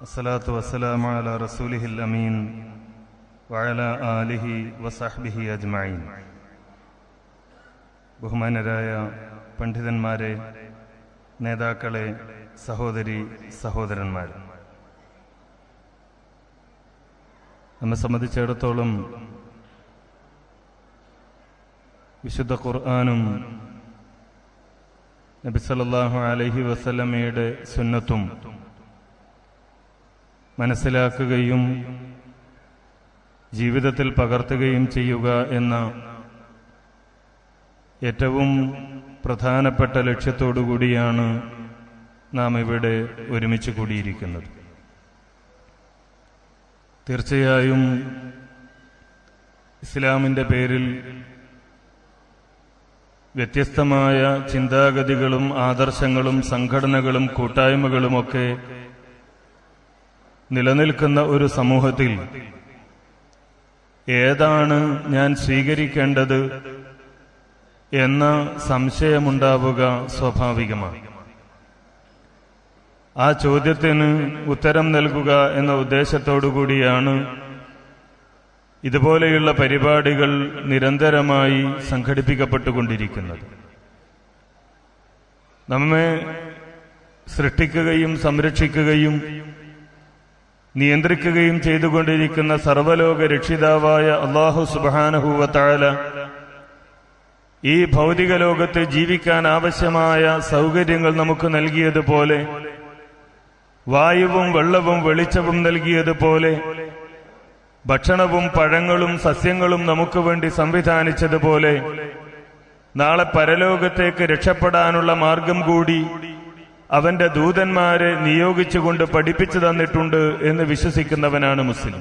അസ്സലാത്തു വസ്സലാമു അലാ റസൂലിഹിൽ അമീൻ വഅലാ ആലിഹി വസഹ്ബിഹി അജ്മഈൻ. ബഹുമാനരായ പണ്ഡിതന്മാരെ, നേതാക്കളെ, സഹോദരി സഹോദരന്മാർ, നമ്മെ സംബന്ധിച്ചിടത്തോളം വിശുദ്ധ ഖുർആനും നബി സല്ലല്ലാഹു അലൈഹി വസല്ലമയുടെ സുന്നത്തും മനസ്സിലാക്കുകയും ജീവിതത്തിൽ പകർത്തുകയും ചെയ്യുക എന്ന ഏറ്റവും പ്രധാനപ്പെട്ട ലക്ഷ്യത്തോടുകൂടിയാണ് നാം ഇവിടെ ഒരുമിച്ച് കൂടിയിരിക്കുന്നത്. തീർച്ചയായും ഇസ്ലാമിൻ്റെ പേരിൽ വ്യത്യസ്തമായ ചിന്താഗതികളും ആദർശങ്ങളും സംഘടനകളും കൂട്ടായ്മകളുമൊക്കെ നിലനിൽക്കുന്ന ഒരു സമൂഹത്തിൽ ഏതാണ് ഞാൻ സ്വീകരിക്കേണ്ടത് എന്ന സംശയമുണ്ടാവുക സ്വാഭാവികമാണ്. ആ ചോദ്യത്തിന് ഉത്തരം നൽകുക എന്ന ഉദ്ദേശത്തോടുകൂടിയാണ് ഇതുപോലെയുള്ള പരിപാടികൾ നിരന്തരമായി സംഘടിപ്പിക്കപ്പെട്ടുകൊണ്ടിരിക്കുന്നത്. നമ്മെ സൃഷ്ടിക്കുകയും സംരക്ഷിക്കുകയും നിയന്ത്രിക്കുകയും ചെയ്തുകൊണ്ടിരിക്കുന്ന സർവ്വലോക രക്ഷിതാവായ അല്ലാഹു സുബ്ഹാനഹു വ തആല ഈ ഭൗതിക ലോകത്ത് ജീവിക്കാൻ ആവശ്യമായ സൗകര്യങ്ങൾ നമുക്ക് നൽകിയതുപോലെ, വായുവും വെള്ളവും വെളിച്ചവും നൽകിയതുപോലെ, ഭക്ഷണവും പഴങ്ങളും സസ്യങ്ങളും നമുക്ക് വേണ്ടി സംവിധാനിച്ചതുപോലെ, നാളെ പരലോകത്തേക്ക് രക്ഷപ്പെടാനുള്ള മാർഗം കൂടി അവന്റെ ദൂതന്മാരെ നിയോഗിച്ചുകൊണ്ട് പഠിപ്പിച്ചു തന്നിട്ടുണ്ട് എന്ന് വിശ്വസിക്കുന്നവനാണ് മുസ്ലിം.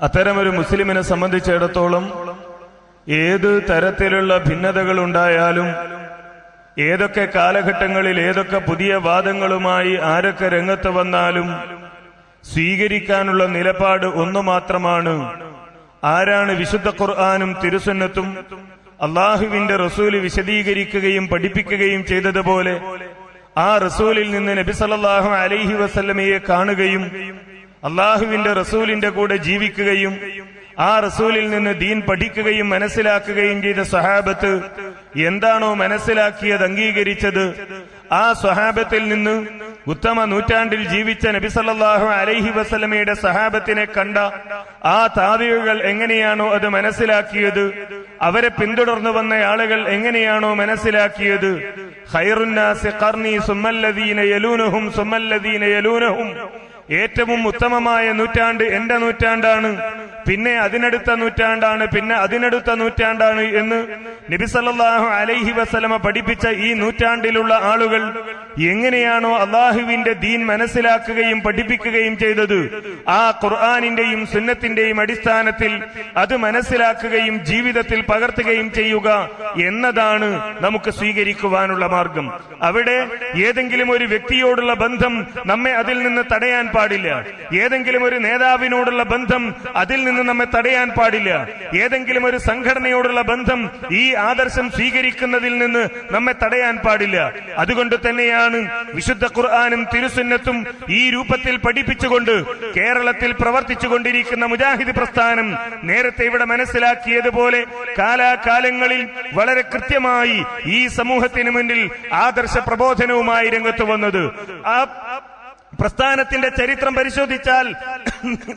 അത്തരമൊരു മുസ്ലിമിനെ സംബന്ധിച്ചിടത്തോളം ഏത് തരത്തിലുള്ള ഭിന്നതകൾ ഉണ്ടായാലും, ഏതൊക്കെ കാലഘട്ടങ്ങളിൽ ഏതൊക്കെ പുതിയ വാദങ്ങളുമായി ആരൊക്കെ രംഗത്ത് വന്നാലും സ്വീകരിക്കാനുള്ള നിലപാട് ഒന്നു മാത്രമാണ്. ആരാണ് വിശുദ്ധ ഖുർആനും തിരുസുന്നത്തും അള്ളാഹുവിന്റെ റസൂല് വിശദീകരിക്കുകയും പഠിപ്പിക്കുകയും ചെയ്തതുപോലെ ആ റസൂലിൽ നിന്ന് നബി സല്ലല്ലാഹു അലൈഹി വസല്ലമയെ കാണുകയും അള്ളാഹുവിന്റെ റസൂലിന്റെ കൂടെ ജീവിക്കുകയും ആ റസൂലിൽ നിന്ന് ദീൻ പഠിക്കുകയും മനസ്സിലാക്കുകയും ചെയ്ത സ്വഹാബത്ത് എന്താണോ മനസ്സിലാക്കിയത്, അംഗീകരിച്ചത്, ആ സ്വഹാബത്തിൽ നിന്ന് ഉത്തമ നൂറ്റാണ്ടിൽ ജീവിച്ച നബി സല്ലല്ലാഹു അലൈഹി വസല്ലമയുടെ സ്വഹാബത്തിനെ കണ്ട ആ താബിഈകൾ എങ്ങനെയാണോ അത് മനസ്സിലാക്കിയത്, അവരെ പിന്തുടർന്നു വന്ന ആളുകൾ എങ്ങനെയാണോ മനസ്സിലാക്കിയത്, ഖൈറുന്നാസി ഖർനി സുമ്മല്ലദീന യലൂനഹും സുമ്മല്ലദീന യലൂനഹും, ഏറ്റവും ഉത്തമമായ നൂറ്റാണ്ട് എന്റെ നൂറ്റാണ്ടാണ്, പിന്നെ അതിനടുത്ത നൂറ്റാണ്ടാണ്, പിന്നെ അതിനടുത്ത നൂറ്റാണ്ടാണ് എന്ന് നബി സല്ലല്ലാഹു അലൈഹി വസല്ലമ പഠിപ്പിച്ച ഈ നൂറ്റാണ്ടിലുള്ള ആളുകൾ എങ്ങനെയാണോ അള്ളാഹുവിന്റെ ദീൻ മനസ്സിലാക്കുകയും പഠിപ്പിക്കുകയും ചെയ്തത്, ആ ഖുർആനിന്റെയും സുന്നത്തിന്റെയും അടിസ്ഥാനത്തിൽ അത് മനസ്സിലാക്കുകയും ജീവിതത്തിൽ പകർത്തുകയും ചെയ്യുക എന്നതാണ് നമുക്ക് സ്വീകരിക്കുവാനുള്ള മാർഗം. അവിടെ ഏതെങ്കിലും ഒരു വ്യക്തിയോടുള്ള ബന്ധം നമ്മെ അതിൽ നിന്ന് തടയാൻ പാടില്ല. ഏതെങ്കിലും ഒരു നേതാവിനോടുള്ള ബന്ധം അതിൽ നിന്ന് നമ്മെ തടയാൻ പാടില്ല. ഏതെങ്കിലും ഒരു സംഘടനയോടുള്ള ബന്ധം ഈ ആദർശം സ്വീകരിക്കുന്നതിൽ നിന്ന് നമ്മെ തടയാൻ പാടില്ല. അതുകൊണ്ട് തന്നെയാണ് വിശുദ്ധ ഖുർആനും തിരുസുന്നത്തും ഈ രൂപത്തിൽ പഠിപ്പിച്ചുകൊണ്ട് കേരളത്തിൽ പ്രവർത്തിച്ചുകൊണ്ടിരിക്കുന്ന മുജാഹിദ് പ്രസ്ഥാനം നേരത്തെ ഇവിടെ മനസ്സിലാക്കിയതുപോലെ കാലാകാലങ്ങളിൽ വളരെ കൃത്യമായി ഈ സമൂഹത്തിന് മുന്നിൽ ആദർശ പ്രബോധനവുമായി രംഗത്ത് വന്നത്. ആ പ്രസ്ഥാനത്തിന്റെ ചരിത്രം പരിശോധിച്ചാൽ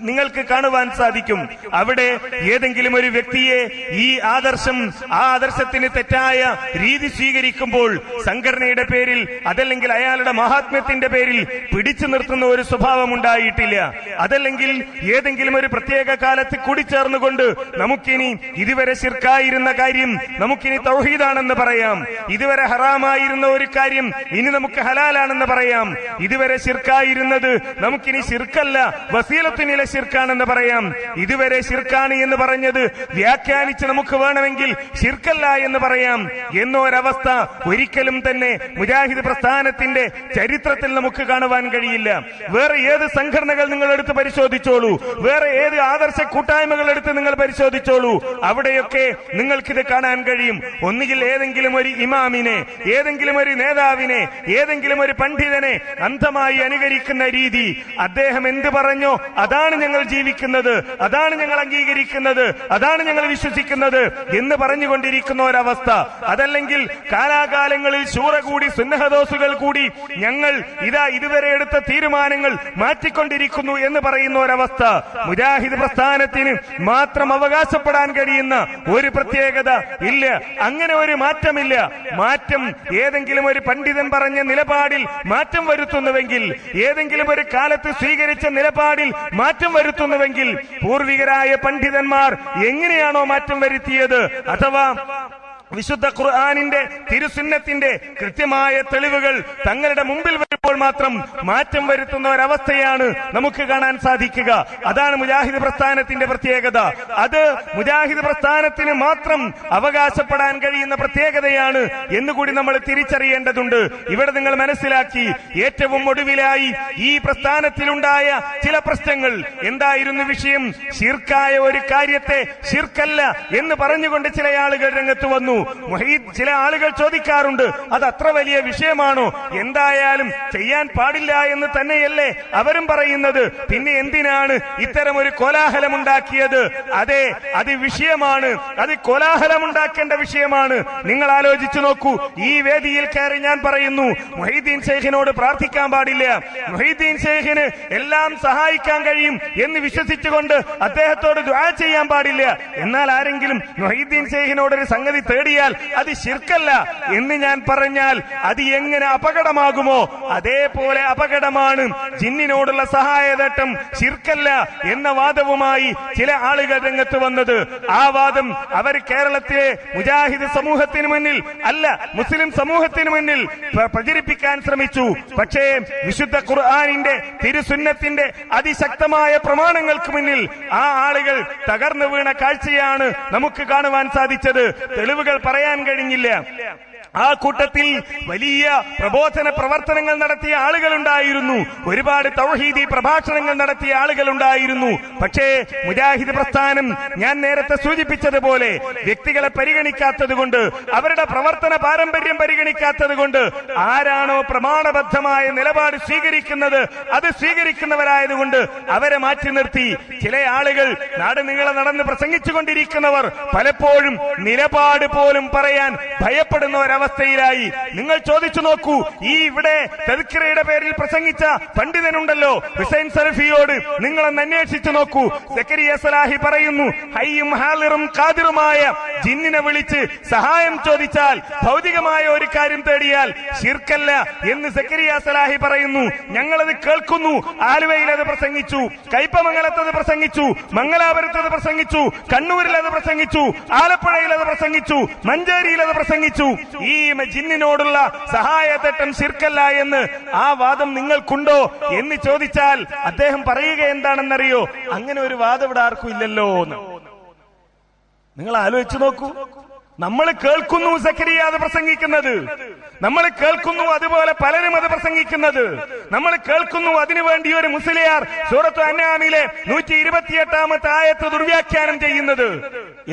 നിങ്ങൾക്ക് കാണുവാൻ സാധിക്കും. അവിടെ ഏതെങ്കിലും ഒരു വ്യക്തിയെ ഈ ആദർശം, ആ ആദർശത്തിന് തെറ്റായ രീതി സ്വീകരിക്കുമ്പോൾ സംഘടനയുടെ പേരിൽ അതല്ലെങ്കിൽ അയാളുടെ മഹാത്മ്യത്തിന്റെ പേരിൽ പിടിച്ചു നിർത്തുന്ന ഒരു സ്വഭാവം ഉണ്ടായിട്ടില്ല. അതല്ലെങ്കിൽ ഏതെങ്കിലും ഒരു പ്രത്യേക കാലത്ത് കൂടിച്ചേർന്നുകൊണ്ട് നമുക്കിനി ഇതുവരെ ശിർക്കായിരുന്ന കാര്യം നമുക്കിനി തൗഹീദാണെന്ന് പറയാം, ഇതുവരെ ഹറാമായിരുന്ന ഒരു കാര്യം ഇനി നമുക്ക് ഹലാലാണെന്ന് പറയാം, ഇതുവരെ ശിർക്കായി ിരുന്നത് നമുക്കിനി ശിർക്കല്ല വസീലത്തുനിലെ ശിർക്കാണെന്ന് പറയാം, ഇതുവരെ ശിർക്കാണ് എന്ന് പറഞ്ഞത് വ്യാഖ്യാനിച്ച് നമുക്ക് വേണമെങ്കിൽ ശിർക്കല്ല എന്ന് പറയാം എന്നൊരവസ്ഥ ഒരിക്കലും തന്നെ മുജാഹിദ് പ്രസ്ഥാനത്തിന്റെ ചരിത്രത്തിൽ നമുക്ക് കാണുവാൻ കഴിയില്ല. വേറെ ഏത് സംഘടനകൾ നിങ്ങൾ എടുത്ത് പരിശോധിച്ചോളൂ, വേറെ ഏത് ആദർശ കൂട്ടായ്മകൾ എടുത്ത് നിങ്ങൾ പരിശോധിച്ചോളൂ, അവിടെയൊക്കെ നിങ്ങൾക്കിത് കാണാൻ കഴിയും. ഒന്നുകിൽ ഏതെങ്കിലും ഒരു ഇമാമിനെ, ഏതെങ്കിലും ഒരു നേതാവിനെ, ഏതെങ്കിലും ഒരു പണ്ഡിതനെ അന്ധമായി അനുകരിക്കും അനുകരിക്കുന്ന രീതി, അദ്ദേഹം എന്ത് പറഞ്ഞോ അതാണ് ഞങ്ങൾ ജീവിക്കുന്നത്, അതാണ് ഞങ്ങൾ അംഗീകരിക്കുന്നത്, അതാണ് ഞങ്ങൾ വിശ്വസിക്കുന്നത് എന്ന് പറഞ്ഞുകൊണ്ടിരിക്കുന്ന ഒരവസ്ഥ. അതല്ലെങ്കിൽ കാലാകാലങ്ങളിൽ ശൂറ കൂടി സുന്നഹദോസുകൾ കൂടി ഞങ്ങൾ ഇതുവരെ എടുത്ത തീരുമാനങ്ങൾ മാറ്റിക്കൊണ്ടിരിക്കുന്നു എന്ന് പറയുന്ന ഒരവസ്ഥ. മുജാഹിദ് പ്രസ്ഥാനത്തിന് മാത്രം അവകാശപ്പെടാൻ കഴിയുന്ന ഒരു പ്രത്യേകത ഇല്ല. അങ്ങനെ ഒരു മാറ്റമില്ല. മാറ്റം ഏതെങ്കിലും ഒരു പണ്ഡിതൻ പറഞ്ഞ നിലപാടിൽ മാറ്റം വരുത്തുന്നുവെങ്കിൽ, ഏതെങ്കിലും ഒരു കാലത്ത് സ്വീകരിച്ച നിലപാടിൽ മാറ്റം വരുത്തുന്നുവെങ്കിൽ, പൂർവികരായ പണ്ഡിതന്മാർ എങ്ങനെയാണോ മാറ്റം വരുത്തിയത്, അഥവാ വിശുദ്ധ ഖുർആനിന്റെ തിരുസുന്നത്തിന്റെ കൃത്യമായ തെളിവുകൾ തങ്ങളുടെ മുമ്പിൽ വരുമ്പോൾ മാത്രം മാറ്റം വരുത്തുന്ന ഒരവസ്ഥയാണ് നമുക്ക് കാണാൻ സാധിക്കുക. അതാണ് മുജാഹിദ് പ്രസ്ഥാനത്തിന്റെ പ്രത്യേകത. അത് മുജാഹിദ് പ്രസ്ഥാനത്തിന് മാത്രം അവകാശപ്പെടാൻ കഴിയുന്ന പ്രത്യേകതയാണ് എന്നുകൂടി നമ്മൾ തിരിച്ചറിയേണ്ടതുണ്ട്. ഇവിടെ നിങ്ങൾ മനസ്സിലാക്കി, ഏറ്റവും ഒടുവിലായി ഈ പ്രസ്ഥാനത്തിലുണ്ടായ ചില പ്രശ്നങ്ങൾ എന്തായിരുന്നു വിഷയം? ശിർക്കായ ഒരു കാര്യത്തെ ശിർക്കല്ല എന്ന് പറഞ്ഞുകൊണ്ട് ചില ആളുകൾ രംഗത്ത് വന്നു. ചില ആളുകൾ ചോദിക്കാറുണ്ട്, അത് അത്ര വലിയ വിഷയമാണോ? എന്തായാലും ചെയ്യാൻ പാടില്ല എന്ന് തന്നെയല്ലേ അവരും പറയുന്നത്, പിന്നെ എന്തിനാണ് ഇത്തരമൊരു കോലാഹലമുണ്ടാക്കിയത്? അതെ, അത് വിഷയമാണ്, അത് കോലാഹലമുണ്ടാക്കേണ്ട വിഷയമാണ്. നിങ്ങൾ ആലോചിച്ചു നോക്കൂ. ഈ വേദിയിൽ കയറി ഞാൻ പറയുന്നു, മുഹീദ്ദീൻ ശൈഖിനോട് പ്രാർത്ഥിക്കാൻ പാടില്ല, മുഹീദ്ദീൻ ശൈഖിന് എല്ലാം സഹായിക്കാൻ കഴിയും എന്ന് വിശ്വസിച്ചുകൊണ്ട് അദ്ദേഹത്തോട് ദുആ ചെയ്യാൻ പാടില്ല. എന്നാൽ ആരെങ്കിലും മുഹീദ്ദീൻ ശൈഖിനോടൊരു സംഗതി തേടിയാൽ അത് ശിർക്കല്ല എന്ന് ഞാൻ പറഞ്ഞാൽ അത് എങ്ങനെ അപകടമാകുമോ അതേപോലെ അപകടമാണ് ജിന്നിനോടുള്ള സഹായതട്ടം ശിർക്കല്ല എന്ന വാദവുമായി ചില ആളുകൾ രംഗത്ത് വന്നത്. ആ വാദം അവർ കേരളത്തിലെ മുജാഹിദ് സമൂഹത്തിന് മുന്നിൽ അല്ല, മുസ്ലിം സമൂഹത്തിന് മുന്നിൽ പ്രചരിപ്പിക്കാൻ ശ്രമിച്ചു. പക്ഷേ വിശുദ്ധ ഖുർആനിന്റെ തിരുസുന്നത്തിന്റെ അതിശക്തമായ പ്രമാണങ്ങൾക്ക് മുന്നിൽ ആ ആളുകൾ തകർന്നു വീണ കാഴ്ചയാണ് നമുക്ക് കാണുവാൻ സാധിച്ചത്. തെളിവുകൾ പറയാൻ കഴിഞ്ഞില്ല. ആ കൂട്ടത്തിൽ വലിയ പ്രബോധന പ്രവർത്തനങ്ങൾ നടത്തിയ ആളുകളുണ്ടായിരുന്നു, ഒരുപാട് തൗഹീദി പ്രഭാഷണങ്ങൾ നടത്തിയ ആളുകളുണ്ടായിരുന്നു. പക്ഷേ മുജാഹിദ് പ്രസ്ഥാനം ഞാൻ നേരത്തെ സൂചിപ്പിച്ചതുപോലെ വ്യക്തികളെ പരിഗണിക്കാത്തത് കൊണ്ട്, അവരുടെ പ്രവർത്തന പാരമ്പര്യം പരിഗണിക്കാത്തത് കൊണ്ട്, ആരാണോ പ്രമാണബദ്ധമായ നിലപാട് സ്വീകരിക്കുന്നത് അത് സ്വീകരിക്കുന്നവരായതുകൊണ്ട് അവരെ മാറ്റി നിർത്തി. ചില ആളുകൾ നാട് നീളെ നടന്ന് പ്രസംഗിച്ചുകൊണ്ടിരിക്കുന്നവർ പലപ്പോഴും നിലപാട് പോലും പറയാൻ ഭയപ്പെടുന്ന അവസ്ഥയിലായി. നിങ്ങൾ ചോദിച്ചു നോക്കൂ, ഈ ഇവിടെ തദ്കിറയുടെ പേരിൽ പ്രസംഗിച്ച പണ്ഡിതനുണ്ടല്ലോ ഹുസൈൻ സലഫിയോട് നിങ്ങളൊന്ന് അന്വേഷിച്ചു നോക്കൂ. സക്കരിയ സലാഹി പറയുന്നു, ഹയ്യും ഹാളിറും ഖാദിറുമായ ജിന്നിനെ വിളിച്ച് സഹായം ചോദിച്ചാൽ, ഭൗതികമായ ഒരു കാര്യം തേടിയാൽ ശിർക്കല്ല എന്ന് സക്കരിയ സലാഹി പറയുന്നു. ഞങ്ങളത് കേൾക്കുന്നു. ആലുവയിൽ അത് പ്രസംഗിച്ചു, കയ്പമംഗലത്തത് പ്രസംഗിച്ചു, മംഗലാപുരത്തത് പ്രസംഗിച്ചു, കണ്ണൂരിൽ അത് പ്രസംഗിച്ചു, ആലപ്പുഴയിൽ അത് പ്രസംഗിച്ചു, മഞ്ചേരിയിൽ അത് പ്രസംഗിച്ചു. ഈ ജിന്നിനോടുള്ള സഹായതട്ടം ശിർക്കല്ല എന്ന് ആ വാദം നിങ്ങൾക്കുണ്ടോ എന്ന് ചോദിച്ചാൽ അദ്ദേഹം പറയുക എന്താണെന്നറിയോ? അങ്ങനെ ഒരു വാദം ഇവിടെ ആർക്കും ഇല്ലല്ലോ എന്ന്. നിങ്ങൾ ആലോചിച്ചു നോക്കൂ. നമ്മൾ കേൾക്കുന്നു സക്കരിയ അത് പ്രസംഗിക്കുന്നത്, നമ്മൾ കേൾക്കുന്നു അതുപോലെ പലരും അത് പ്രസംഗിക്കുന്നത്, നമ്മൾ കേൾക്കുന്നു അതിനുവേണ്ടി ഒരു മുസ്ലിയാർ സൂറത്തു അൻആമിലെ 128-ാമത്തെ ആയത്ത് ദുർവ്യാഖ്യാനം ചെയ്യുന്നത്.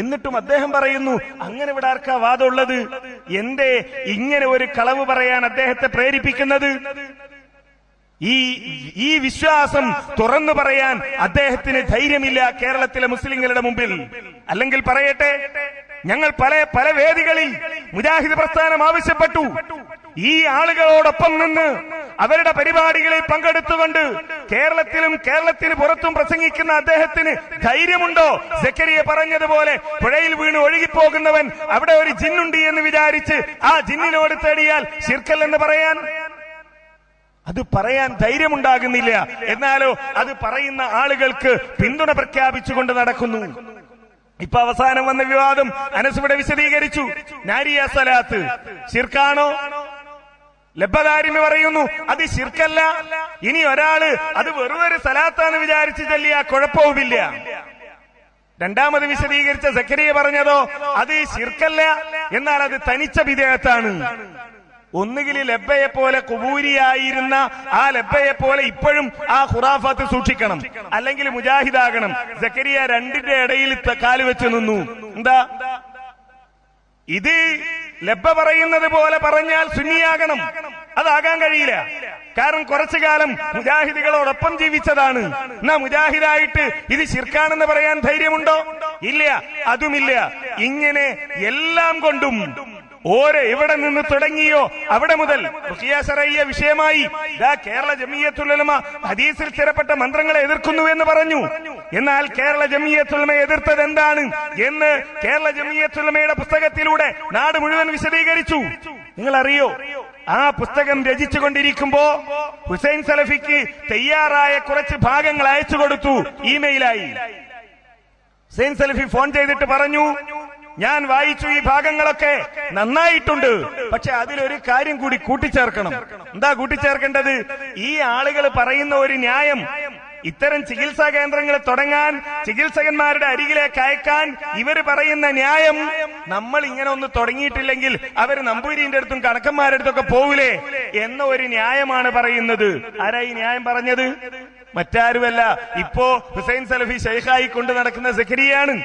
എന്നിട്ടും അദ്ദേഹം പറയുന്നു അങ്ങനെ ഇവിടെ ആർക്കാ വാദമുള്ളത്? എന്തേ ഇങ്ങനെ ഒരു കളവ് പറയാൻ അദ്ദേഹത്തെ പ്രേരിപ്പിക്കുന്നത്? ഈ വിശ്വാസം തുറന്നു പറയാൻ അദ്ദേഹത്തിന് ധൈര്യമില്ല കേരളത്തിലെ മുസ്ലിങ്ങളുടെ മുമ്പിൽ. അല്ലെങ്കിൽ പറയട്ടെ, ഞങ്ങൾ പല വേദികളിൽ മുജാഹിദ് പ്രസ്ഥാനം ആവശ്യപ്പെട്ടു, ഈ ആളുകളോടൊപ്പം നിന്ന് അവരുടെ പരിപാടികളിൽ പങ്കെടുത്തുകൊണ്ട് കേരളത്തിന് പുറത്തും പ്രസംഗിക്കുന്ന അദ്ദേഹത്തിന് ധൈര്യമുണ്ടോ? സക്കരിയ പറഞ്ഞതുപോലെ പുഴയിൽ വീണ് ഒഴുകിപ്പോകുന്നവൻ അവിടെ ഒരു ജിന്നുണ്ട് എന്ന് വിചാരിച്ച് ആ ജിന്നിനോട് തേടിയാൽ ശിർക്കല്ലെന്ന് പറയാൻ? അത് പറയാൻ ധൈര്യമുണ്ടാകുന്നില്ല. എന്നാലോ അത് പറയുന്ന ആളുകൾക്ക് പിന്തുണ പ്രഖ്യാപിച്ചുകൊണ്ട് നടക്കുന്നു. ഇപ്പൊ അവസാനം വന്ന വിവാദം അനസ് ഇവിടെ വിശദീകരിച്ചു. നാരിയ സലാത്ത് ശിർക്കാണോ? ലബ്ബദാരിമി പറയുന്നു അത് ശിർക്കല്ല. ഇനി ഒരാള് അത് വെറുതൊരു സലാത്താന്ന് വിചാരിച്ച് ചൊല്ലിയ കുഴപ്പവുമില്ല. രണ്ടാമത് വിശദീകരിച്ച സക്കരിയ പറഞ്ഞതോ അത് ശിർക്കല്ല, എന്നാൽ അത് തനിച്ച ബിദ്അത്താണ്. ഒന്നുകിൽ ലബ്ബയെ പോലെ കുബൂരിയായിരുന്ന ആ ലബ്ബയെ പോലെ ഇപ്പോഴും ആ ഖുറാഫാത്ത് സൂക്ഷിക്കണം, അല്ലെങ്കിൽ മുജാഹിദാകണം. സക്കരിയ രണ്ടിന്റെ ഇടയിൽ കാലുവെച്ച് നിന്നു. എന്താ ഇത്? ലബ്ബ പറയുന്നത് പോലെ പറഞ്ഞാൽ സുന്നിയാകണം. അതാകാൻ കഴിയില്ല. കാരണം കുറച്ചു കാലം മുജാഹിദുകളോടൊപ്പം ജീവിച്ചതാണ്. എന്നാ മുജാഹിദായിട്ട് ഇത് ശിർക്കാണെന്ന് പറയാൻ ധൈര്യമുണ്ടോ? ഇല്ല, അതുമില്ല. ഇങ്ങനെ എല്ലാം കൊണ്ടും എവിടെ നിന്ന് തുടങ്ങിയോ അവിടെ മുതൽ റുഖിയ ശറയ്യ വിഷയമായി കേരള ജമിയത്തുൽ ഉലമ ഹദീസിൽ സ്ഥിരപ്പെട്ട മന്ത്രങ്ങളെ എതിർക്കുന്നു എന്ന് പറഞ്ഞു. എന്നാൽ കേരള ജമിയത്തുൽ ഉലമ എതിർത്തത് എന്താണ് എന്ന് കേരള ജമിയത്തുൽ ഉലമയുടെ പുസ്തകത്തിലൂടെ നാട് മുഴുവൻ വിശദീകരിച്ചു. നിങ്ങൾ അറിയോ? ആ പുസ്തകം രചിച്ചുകൊണ്ടിരിക്കുമ്പോ ഹുസൈൻ സലഫിക്ക് തയ്യാറായ കുറച്ച് ഭാഗങ്ങൾ അയച്ചു കൊടുത്തു ഇമെയിലായി. ഹുസൈൻ സലഫി ഫോൺ ചെയ്തിട്ട് പറഞ്ഞു, ഞാൻ വായിച്ചു, ഈ ഭാഗങ്ങളൊക്കെ നന്നായിട്ടുണ്ട്, പക്ഷെ അതിലൊരു കാര്യം കൂടി കൂട്ടിച്ചേർക്കണം. എന്താ കൂട്ടിച്ചേർക്കേണ്ടത്? ഈ ആളുകൾ പറയുന്ന ഒരു ന്യായം, ഇത്തരം ചികിത്സാ കേന്ദ്രങ്ങൾ തുടങ്ങാൻ, ചികിത്സകന്മാരുടെ അരികിലേക്ക് അയക്കാൻ ഇവർ പറയുന്ന ന്യായം, നമ്മൾ ഇങ്ങനെ ഒന്ന് തുടങ്ങിയിട്ടില്ലെങ്കിൽ അവർ നമ്പൂരിന്റെ അടുത്തും കണക്കന്മാരുടെ അടുത്തൊക്കെ പോവില്ലേ എന്ന ഒരു ന്യായമാണ് പറയുന്നത്. ആരാ ഈ ന്യായം പറഞ്ഞത്? മറ്റാരുമല്ല, ഇപ്പോ ഹുസൈൻ സലഫി ശൈഖായി കൊണ്ട് നടക്കുന്ന സക്കരിയാണ്.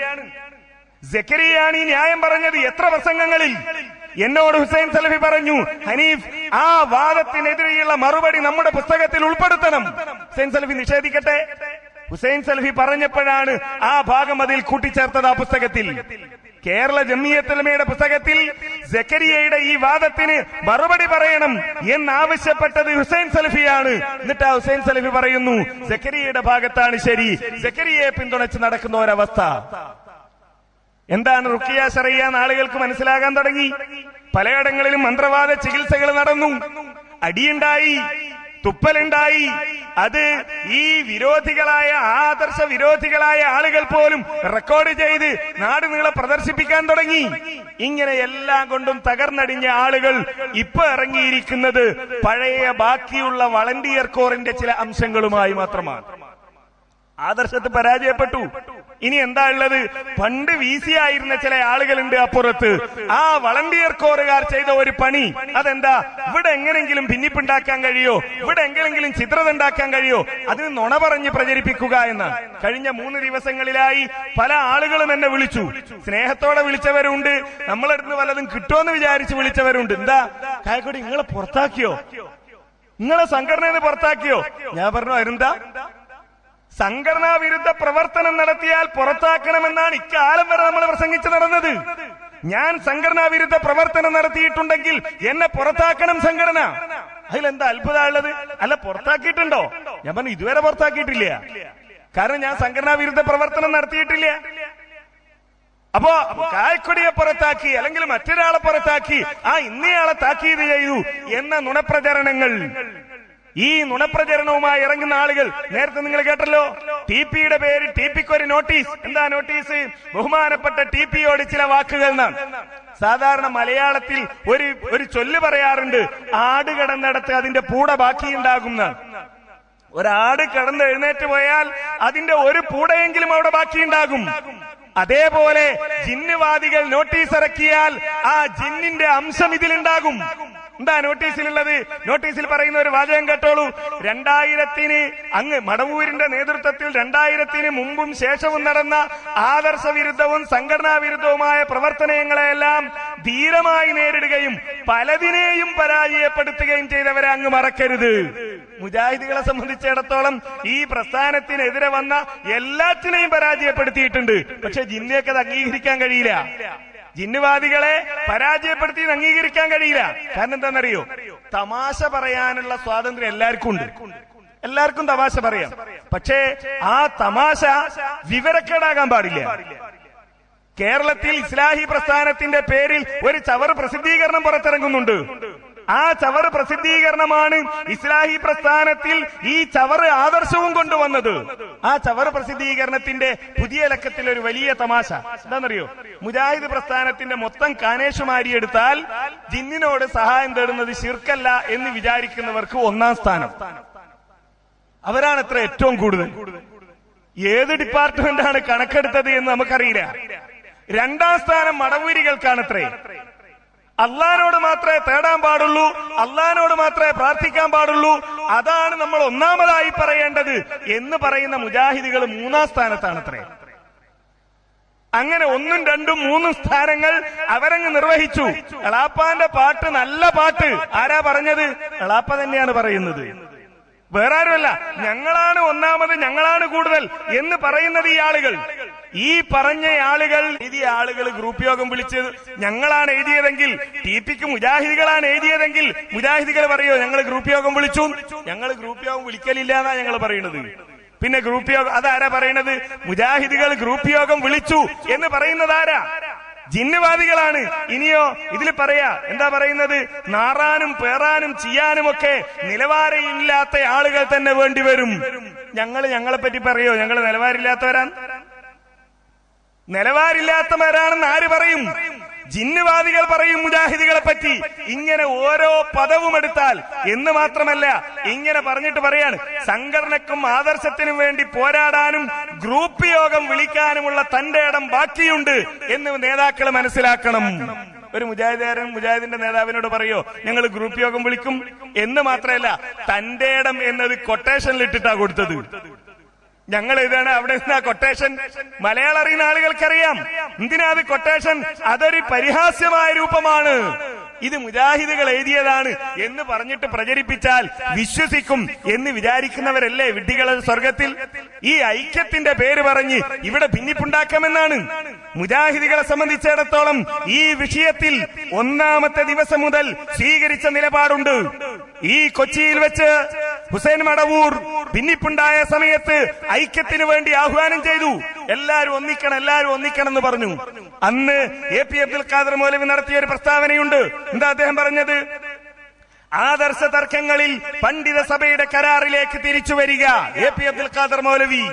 സക്കരിയാണ് ഈ ന്യായം പറഞ്ഞത്. എത്ര പ്രസംഗങ്ങളിൽ എന്നോട് ഹുസൈൻ സലഫി പറഞ്ഞു, ഹനീഫ്, ആ വാദത്തിനെതിരെയുള്ള മറുപടി നമ്മുടെ പുസ്തകത്തിൽ ഉൾപ്പെടുത്തണം. ഹുസൈൻ സലഫി നിഷേധിക്കട്ടെ? ഹുസൈൻ സലഫി പറഞ്ഞപ്പോഴാണ് ആ ഭാഗം അതിൽ കൂട്ടിച്ചേർത്തത്. ആ പുസ്തകത്തിൽ, കേരള ജമിയത്തുൽ ഉലമയുടെ പുസ്തകത്തിൽ സക്കരിയയുടെ ഈ വാദത്തിന് മറുപടി പറയണം എന്നാവശ്യപ്പെട്ടത് ഹുസൈൻ സലഫിയാണ്. എന്നിട്ട് ആ ഹുസൈൻ സലഫി പറയുന്നു, സക്കരിയയുടെ ഭാഗത്താണ് ശരി, സക്കരിയയെ പിന്തുണച്ച് നടക്കുന്ന ഒരവസ്ഥ. എന്താണ് റുഖിയ ശറയ്യ എന്ന് ആളുകൾക്ക് മനസ്സിലാകാൻ തുടങ്ങി. പലയിടങ്ങളിലും മന്ത്രവാദ ചികിത്സകൾ നടന്നു, അടിയുണ്ടായി, തുപ്പലുണ്ടായി. അത് ഈ വിരോധികളായ, ആദർശ വിരോധികളായ ആളുകൾ പോലും റെക്കോർഡ് ചെയ്ത് നാട് നീളെ പ്രദർശിപ്പിക്കാൻ തുടങ്ങി. ഇങ്ങനെ എല്ലാം കൊണ്ടും തകർന്നടിഞ്ഞ ആളുകൾ ഇപ്പൊ ഇറങ്ങിയിരിക്കുന്നത് പഴയ ബാക്കിയുള്ള വളണ്ടിയർ കോറിന്റെ ചില അംശങ്ങളുമായി മാത്രമാണ്. ആദർശത്ത് പരാജയപ്പെട്ടു. ഇനി എന്താ ഉള്ളത്? പണ്ട് വീസി ആയിരുന്ന ചില ആളുകളുണ്ട് അപ്പുറത്ത്. ആ വളണ്ടിയർ കോറുകാർ ചെയ്ത ഒരു പണി അതെന്താ? ഇവിടെ എങ്ങനെങ്കിലും ഭിന്നിപ്പുണ്ടാക്കാൻ കഴിയോ, ഇവിടെ എങ്ങനെങ്കിലും ചിത്രത ഉണ്ടാക്കാൻ കഴിയോ, അതിന് നുണ പറഞ്ഞ് പ്രചരിപ്പിക്കുക എന്നാണ്. കഴിഞ്ഞ 3 ദിവസങ്ങളിലായി പല ആളുകളും എന്നെ വിളിച്ചു. സ്നേഹത്തോടെ വിളിച്ചവരുണ്ട്, നമ്മളടുത്ത് വല്ലതും കിട്ടുമെന്ന് വിചാരിച്ച് വിളിച്ചവരുണ്ട്. എന്താ കായക്കൊടി, നിങ്ങളെ പുറത്താക്കിയോ, നിങ്ങളെ സംഘടനയിൽ നിന്ന് പുറത്താക്കിയോ? ഞാൻ പറഞ്ഞു, അതിനെന്താ? സംഘടനാ വിരുദ്ധ പ്രവർത്തനം നടത്തിയാൽ പുറത്താക്കണമെന്നാണ് ഇക്കാലം വരെ നമ്മൾ പ്രസംഗിച്ച് നടന്നത്. ഞാൻ സംഘടനാ വിരുദ്ധ പ്രവർത്തനം നടത്തിയിട്ടുണ്ടെങ്കിൽ എന്നെ പുറത്താക്കണം സംഘടന. അതിലെന്താ അത്ഭുതമുള്ളത്? അല്ല, പുറത്താക്കിയിട്ടുണ്ടോ? ഞാൻ പറഞ്ഞു, ഇതുവരെ പുറത്താക്കിയിട്ടില്ല. കാരണം ഞാൻ സംഘടനാ വിരുദ്ധ പ്രവർത്തനം നടത്തിയിട്ടില്ല. അപ്പോ കായക്കൊടിയെ പുറത്താക്കി, അല്ലെങ്കിൽ മറ്റൊരാളെ പുറത്താക്കി, ഇന്നയാളെ താക്കീത് ചെയ്തു എന്ന നുണപ്രചരണങ്ങൾ, ഈ നുണപ്രചരണവുമായി ഇറങ്ങുന്ന ആളുകൾ, നേരത്തെ നിങ്ങൾ കേട്ടല്ലോ, ടിപിയുടെ പേര്, ടിപിക്ക് ഒരു നോട്ടീസ്. എന്താ നോട്ടീസ്? ബഹുമാനപ്പെട്ട ടിപിയോട് ചില വാക്കുകൾ എന്നാണ്. സാധാരണ മലയാളത്തിൽ ഒരു ചൊല്ല് പറയാറുണ്ട്, ആട് കിടന്നിടത്ത് അതിന്റെ പൂട ബാക്കിയുണ്ടാകുന്ന. ഒരാട് കിടന്ന് എഴുന്നേറ്റ് പോയാൽ അതിന്റെ ഒരു പൂടയെങ്കിലും അവിടെ ബാക്കിയുണ്ടാകും. അതേപോലെ ജിന്നുവാദികൾ നോട്ടീസ് ഇറക്കിയാൽ ആ ജിന്നിന്റെ അംശം ഇതിലുണ്ടാകും. എന്താ നോട്ടീസിലുള്ളത്? നോട്ടീസിൽ പറയുന്ന ഒരു വാചകം കേട്ടോളൂ. 2000 അങ്ങ് മടവൂരിന്റെ നേതൃത്വത്തിൽ 2000 മുമ്പും ശേഷവും നടന്ന ആദർശ വിരുദ്ധവും സംഘടനാ വിരുദ്ധവുമായ പ്രവർത്തനങ്ങളെല്ലാം ധീരമായി നേരിടുകയും പലതിനെയും പരാജയപ്പെടുത്തുകയും ചെയ്തവരെ അങ്ങ് മറക്കരുത്. മുജാഹിദുകളെ സംബന്ധിച്ചിടത്തോളം ഈ പ്രസ്ഥാനത്തിനെതിരെ വന്ന എല്ലാത്തിനെയും പരാജയപ്പെടുത്തിയിട്ടുണ്ട്. പക്ഷെ ജിന്നയൊക്കെ അത് അംഗീകരിക്കാൻ കഴിയില്ല. ജിന്നുവാദികളെ പരാജയപ്പെടുത്തി അംഗീകരിക്കാൻ കഴിയില്ല. കാരണം എന്താണെന്നറിയോ? തമാശ പറയാനുള്ള സ്വാതന്ത്ര്യം എല്ലാവർക്കും ഉണ്ട്. എല്ലാവർക്കും തമാശ പറയാം. പക്ഷേ ആ തമാശ വിവരക്കേടാകാൻ പാടില്ല. കേരളത്തിൽ ഇസ്ലാഹി പ്രസ്ഥാനത്തിന്റെ പേരിൽ ഒരു ചവർ പ്രസിദ്ധീകരണം പുറത്തിറങ്ങുന്നുണ്ട്. ആ ചവർ പ്രസിദ്ധീകരണമാണ് ഇസ്ലാഹി പ്രസ്ഥാനത്തിൽ ഈ ചവർ ആദർശവും കൊണ്ടുവന്നത്. ആ ചവർ പ്രസിദ്ധീകരണത്തിന്റെ പുതിയ ലക്കത്തിൽ ഒരു വലിയ തമാശ എന്താണെന്നറിയോ? മുജാഹിദ് പ്രസ്ഥാനത്തിന്റെ മൊത്തം കാനേഷുമാരി എടുത്താൽ ജിന്നിനോട് സഹായം തേടുന്നത് ശിർക്കല്ല എന്ന് വിചാരിക്കുന്നവർക്ക് 1ാം സ്ഥാനം. അവരാണ് അത്ര ഏറ്റവും കൂടുതൽ. ഏത് ഡിപ്പാർട്ട്മെന്റാണ് കണക്കെടുത്തത് എന്ന് നമുക്കറിയില്ല. 2ാം സ്ഥാനം മടവൂരികൾക്കാണത്രേ. അള്ളാനോട് മാത്രമേ തേടാൻ പാടുള്ളൂ, അള്ളാനോട് മാത്രമേ പ്രാർത്ഥിക്കാൻ പാടുള്ളൂ, അതാണ് നമ്മൾ ഒന്നാമതായി പറയേണ്ടത് എന്ന് പറയുന്ന മുജാഹിദുകൾ 3ാം സ്ഥാനത്താണത്രേ. അങ്ങനെ 1, 2, 3 സ്ഥാനങ്ങൾ അവരങ്ങ് നിർവഹിച്ചു. എളാപ്പാന്റെ പാട്ട് നല്ല പാട്ട് ആരാ പറഞ്ഞത്? എളാപ്പ തന്നെയാണ് പറയുന്നത്, വേറെ ആരുമല്ല. ഞങ്ങളാണ് ഒന്നാമത്, ഞങ്ങളാണ് കൂടുതൽ എന്ന് പറയുന്നത് ഈ ആളുകൾ. ഈ പറഞ്ഞ ആളുകൾ, എഴുതിയ ആളുകൾ ഗ്രൂപ്പ് യോഗം വിളിച്ചത് ഞങ്ങളാണ് എഴുതിയതെങ്കിൽ, ടിപിക്ക് മുജാഹിദികളാണ് എഴുതിയതെങ്കിൽ മുജാഹിദികൾ പറയോ ഞങ്ങൾ ഗ്രൂപ്പ് യോഗം വിളിച്ചു? ഞങ്ങൾ ഗ്രൂപ്പ് യോഗം വിളിക്കലില്ല എന്നാ ഞങ്ങൾ പറയുന്നത്. പിന്നെ ഗ്രൂപ്പ് യോഗം അതാരാ പറയുന്നത്? മുജാഹിദികൾ ഗ്രൂപ്പ് യോഗം വിളിച്ചു എന്ന് പറയുന്നത് ആരാ? ജിന്നുവാദികളാണ്. ഇനിയോ ഇതിൽ പറയാ എന്താ പറയുന്നത്? നാറാനും പേറാനും ചെയ്യാനുമൊക്കെ നിലവാരമില്ലാത്ത ആളുകൾ തന്നെ വേണ്ടിവരും. ഞങ്ങളെ പറ്റി പറയോ ഞങ്ങൾ നിലവാരമില്ലാത്തവരാണ്? നിലവാരമില്ലാത്തവരാണെന്ന് ആര് പറയും? ജിന്നുവാദികൾ പറയും മുജാഹിദികളെ പറ്റി. ഇങ്ങനെ ഓരോ പദവും എടുത്താൽ എന്ന് മാത്രമല്ല, ഇങ്ങനെ പറഞ്ഞിട്ട് പറയാണ് സംഘടനക്കും ആദർശത്തിനും വേണ്ടി പോരാടാനും ഗ്രൂപ്പ് യോഗം വിളിക്കാനുമുള്ള തന്റെ ഇടം ബാക്കിയുണ്ട് എന്ന് നേതാക്കൾ മനസ്സിലാക്കണം. ഒരു മുജാഹിദിന്റെ നേതാവിനോട് പറയോ ഞങ്ങൾ ഗ്രൂപ്പ് യോഗം വിളിക്കും എന്ന് മാത്രമല്ല, തന്റെ ഇടം എന്നത് കൊട്ടേഷനിലിട്ടിട്ടാ കൊടുത്തത്. ഞങ്ങൾ ഇതാണ് അവിടെ നിന്ന് ആ കൊട്ടേഷൻ മലയാളം അറിയുന്ന ആളുകൾക്കറിയാം. എന്തിനാ അത് കൊട്ടേഷൻ? അതൊരു പരിഹാസ്യമായ രൂപമാണ്. ഇത് മുജാഹിദുകൾ എഴുതിയതാണ് എന്ന് പറഞ്ഞിട്ട് പ്രചരിപ്പിച്ചാൽ വിശ്വസിക്കും എന്ന് വിചാരിക്കുന്നവരല്ലേ വിഡ്ഢികളെ സ്വർഗത്തിൽ? ഈ ഐക്യത്തിന്റെ പേര് പറഞ്ഞ് ഇവിടെ ഭിന്നിപ്പുണ്ടാക്കാമെന്നാണ്. മുജാഹിദുകളെ സംബന്ധിച്ചിടത്തോളം ഈ വിഷയത്തിൽ ഒന്നാമത്തെ ദിവസം മുതൽ സ്വീകരിച്ച നിലപാടുണ്ട്. ഈ കൊച്ചിയിൽ വെച്ച് ഹുസൈൻ മടവൂർ ഭിന്നിപ്പുണ്ടായ സമയത്ത് ഐക്യത്തിന് വേണ്ടി ആഹ്വാനം ചെയ്തു. എല്ലാരും ഒന്നിക്കണം എന്ന് പറഞ്ഞു. അന്ന് എ.പി. അബ്ദുൽ ഖാദർ മൗലവി നടത്തിയ ഒരു പ്രസ്താവനയുണ്ട്. എന്താ അദ്ദേഹം പറഞ്ഞത്? ആദർശ തർക്കങ്ങളിൽ പണ്ഡിത സഭയുടെ കരാറിലേക്ക് തിരിച്ചു വരിക. എ.പി. അബ്ദുൽ ഖാദർ മൗലവി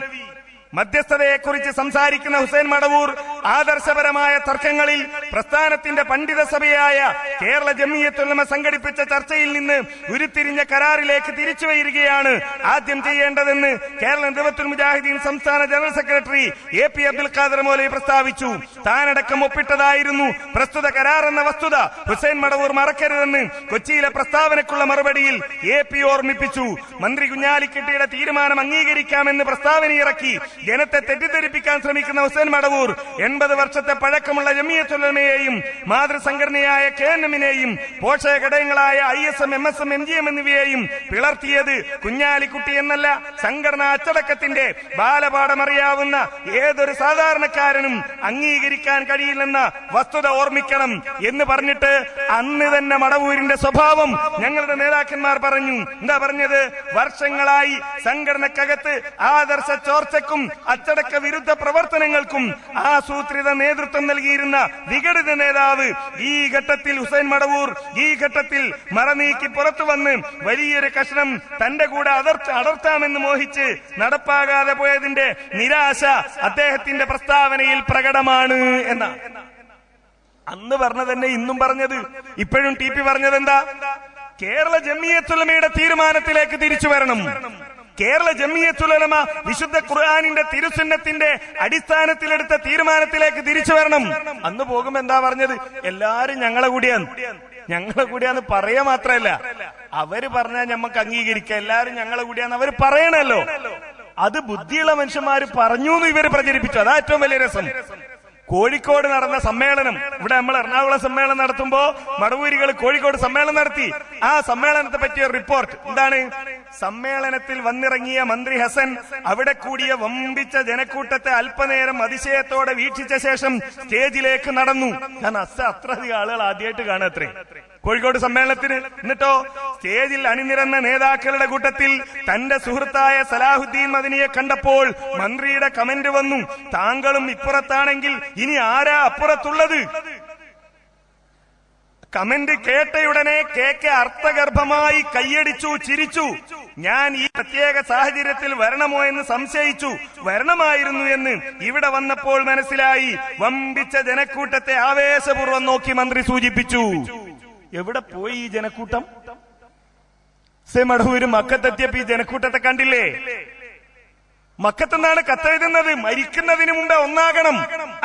മധ്യസ്ഥതയെക്കുറിച്ച് സംസാരിക്കുന്ന ഹുസൈൻ മടവൂർ ആദർശപരമായ തർക്കങ്ങളിൽ പ്രസ്ഥാനത്തിന്റെ പണ്ഡിത സഭയായ കേരള ജംഇയ്യത്തുൽ ഉലമ സംഘടിപ്പിച്ച ചർച്ചയിൽ നിന്ന് ഉരുത്തിരിഞ്ഞ കരാറിലേക്ക് തിരിച്ചു വരികയാണ് ആദ്യം ചെയ്യേണ്ടതെന്ന് കേരള നിദവത്തുൽ മുജാഹിദീൻ സംസ്ഥാന general secretary A P. Abdul Khader Moulavi പ്രസ്താവിച്ചു. താനടക്കം ഒപ്പിട്ടതായിരുന്നു പ്രസ്തുത കരാർ എന്ന വസ്തുത ഹുസൈൻ മടവൂർ മറക്കരുതെന്ന് കൊച്ചിയിലെ പ്രസ്താവനയ്ക്കുള്ള മറുപടിയിൽ എ.പി. ഓർമ്മിപ്പിച്ചു. മന്ത്രി കുഞ്ഞാലിക്കുട്ടിയുടെ തീരുമാനം അംഗീകരിക്കാമെന്ന് പ്രസ്താവനയിറക്കി ജനത്തെ തെറ്റിദ്ധരിപ്പിക്കാൻ ശ്രമിക്കുന്ന ഹുസൈൻ മടവൂർ 80 വർഷത്തെ പഴക്കമുള്ള ജംഇയ്യത്തുൽ ഉലമയെയും മാതൃസംഘടനയായ KNM-നെയും പോഷക ഘടകങ്ങളായ ISM, MSM, MGM എന്നിവയെയും പിളർത്തിയത് കുഞ്ഞാലിക്കുട്ടി എന്നല്ല, സംഘടനാ അച്ചടക്കത്തിന്റെ ബാലപാഠമറിയാവുന്ന ഏതൊരു സാധാരണക്കാരനും അംഗീകരിക്കാൻ കഴിയില്ലെന്ന വസ്തുത ഓർമ്മിക്കണം എന്ന് പറഞ്ഞിട്ട് അന്ന് തന്നെ മടവൂരിന്റെ സ്വഭാവം ഞങ്ങളുടെ നേതാക്കന്മാർ പറഞ്ഞു. എന്താ പറഞ്ഞത്? വർഷങ്ങളായി സംഘടനക്കകത്ത് ആദർശ ചോർച്ചയ്ക്കും അച്ചടക്ക വിരുദ്ധ പ്രവർത്തനങ്ങൾക്കും ആസൂത്രിത നേതൃത്വം നൽകിയിരുന്ന വിഘടിത നേതാവ് ഈ ഘട്ടത്തിൽ ഹുസൈൻ മടവൂർ ഈ ഘട്ടത്തിൽ മറനീക്കി പുറത്തു വന്ന് വലിയൊരു കഷ്ണം തന്റെ കൂടെ അടർത്താമെന്ന് മോഹിച്ച് നടപ്പാകാതെ പോയതിന്റെ നിരാശ അദ്ദേഹത്തിന്റെ പ്രസ്താവനയിൽ പ്രകടമാണ് എന്ന അന്ന് പറഞ്ഞതന്നെ ഇന്നും പറഞ്ഞത്. ഇപ്പോഴും ടി.പി. പറഞ്ഞത് എന്താ? കേരള ജംഇയ്യത്തുൽ ഉലമയുടെ തീരുമാനത്തിലേക്ക് തിരിച്ചു വരണം. കേരള ജംഇയ്യത്തുൽ ഉലമ വിശുദ്ധ ഖുർആനിന്റെ തിരുസുന്നത്തിന്റെ അടിസ്ഥാനത്തിലെടുത്ത തീരുമാനത്തിലേക്ക് തിരിച്ചു വരണം. അന്ന് പോകുമ്പോ എന്താ പറഞ്ഞത്? എല്ലാരും ഞങ്ങളെ കൂടിയാന്ന് പറയാ മാത്രല്ല, അവര് പറഞ്ഞാൽ ഞമ്മക്ക് അംഗീകരിക്കാം. എല്ലാരും ഞങ്ങളെ കൂടിയാന്ന് അവര് പറയണല്ലോ. അത് ബുദ്ധിയുള്ള മനുഷ്യന്മാര് പറഞ്ഞു എന്ന് ഇവര് പ്രചരിപ്പിച്ചു. അതാ ഏറ്റവും വലിയ രസം. കോഴിക്കോട് നടന്ന സമ്മേളനം, ഇവിടെ നമ്മൾ എറണാകുളം സമ്മേളനം നടത്തുമ്പോ മടവൂരികൾ കോഴിക്കോട് സമ്മേളനം നടത്തി. ആ സമ്മേളനത്തെ പറ്റിയ റിപ്പോർട്ട് എന്താണ്? സമ്മേളനത്തിൽ വന്നിറങ്ങിയ മന്ത്രി ഹസൻ അവിടെ കൂടിയ വമ്പിച്ച ജനക്കൂട്ടത്തെ അല്പനേരം അതിശയത്തോടെ വീക്ഷിച്ച ശേഷം സ്റ്റേജിലേക്ക് നടന്നു. ഞാൻ അത്രയധികം ആളുകൾ ആദ്യമായിട്ട് കാണാത്രേ കോഴിക്കോട് സമ്മേളനത്തിന്. എന്നിട്ടോ സ്റ്റേജിൽ അണിനിരന്ന നേതാക്കളുടെ കൂട്ടത്തിൽ തന്റെ സുഹൃത്തായ സലാഹുദ്ദീൻ മദനിയെ കണ്ടപ്പോൾ മന്ത്രിയുടെ കമന്റ് വന്നു, താങ്കളും ഇപ്പുറത്താണെങ്കിൽ ഇനി ആരാ അപ്പുറത്തുള്ളത്? കമന്റ് കേട്ടയുടനെ KK അർത്ഥഗർഭമായി കൈയടിച്ചു, ചിരിച്ചു. ഞാൻ ഈ പ്രത്യേക സാഹചര്യത്തിൽ വരണമോ എന്ന് സംശയിച്ചു. വരണമായിരുന്നു എന്ന് ഇവിടെ വന്നപ്പോൾ മനസ്സിലായി. വമ്പിച്ച ജനക്കൂട്ടത്തെ ആവേശപൂർവ്വം നോക്കി മന്ത്രി സൂചിപ്പിച്ചു. എവിടെ പോയി ഈ ജനക്കൂട്ടം? മടവൂര് മക്കത്തെത്തിയപ്പോ ഈ ജനക്കൂട്ടത്തെ കണ്ടില്ലേ? മക്കത്തെന്നാണ് കത്തെഴുതുന്നത്. മരിക്കുന്നതിന് മുമ്പേ ഒന്നാകണം.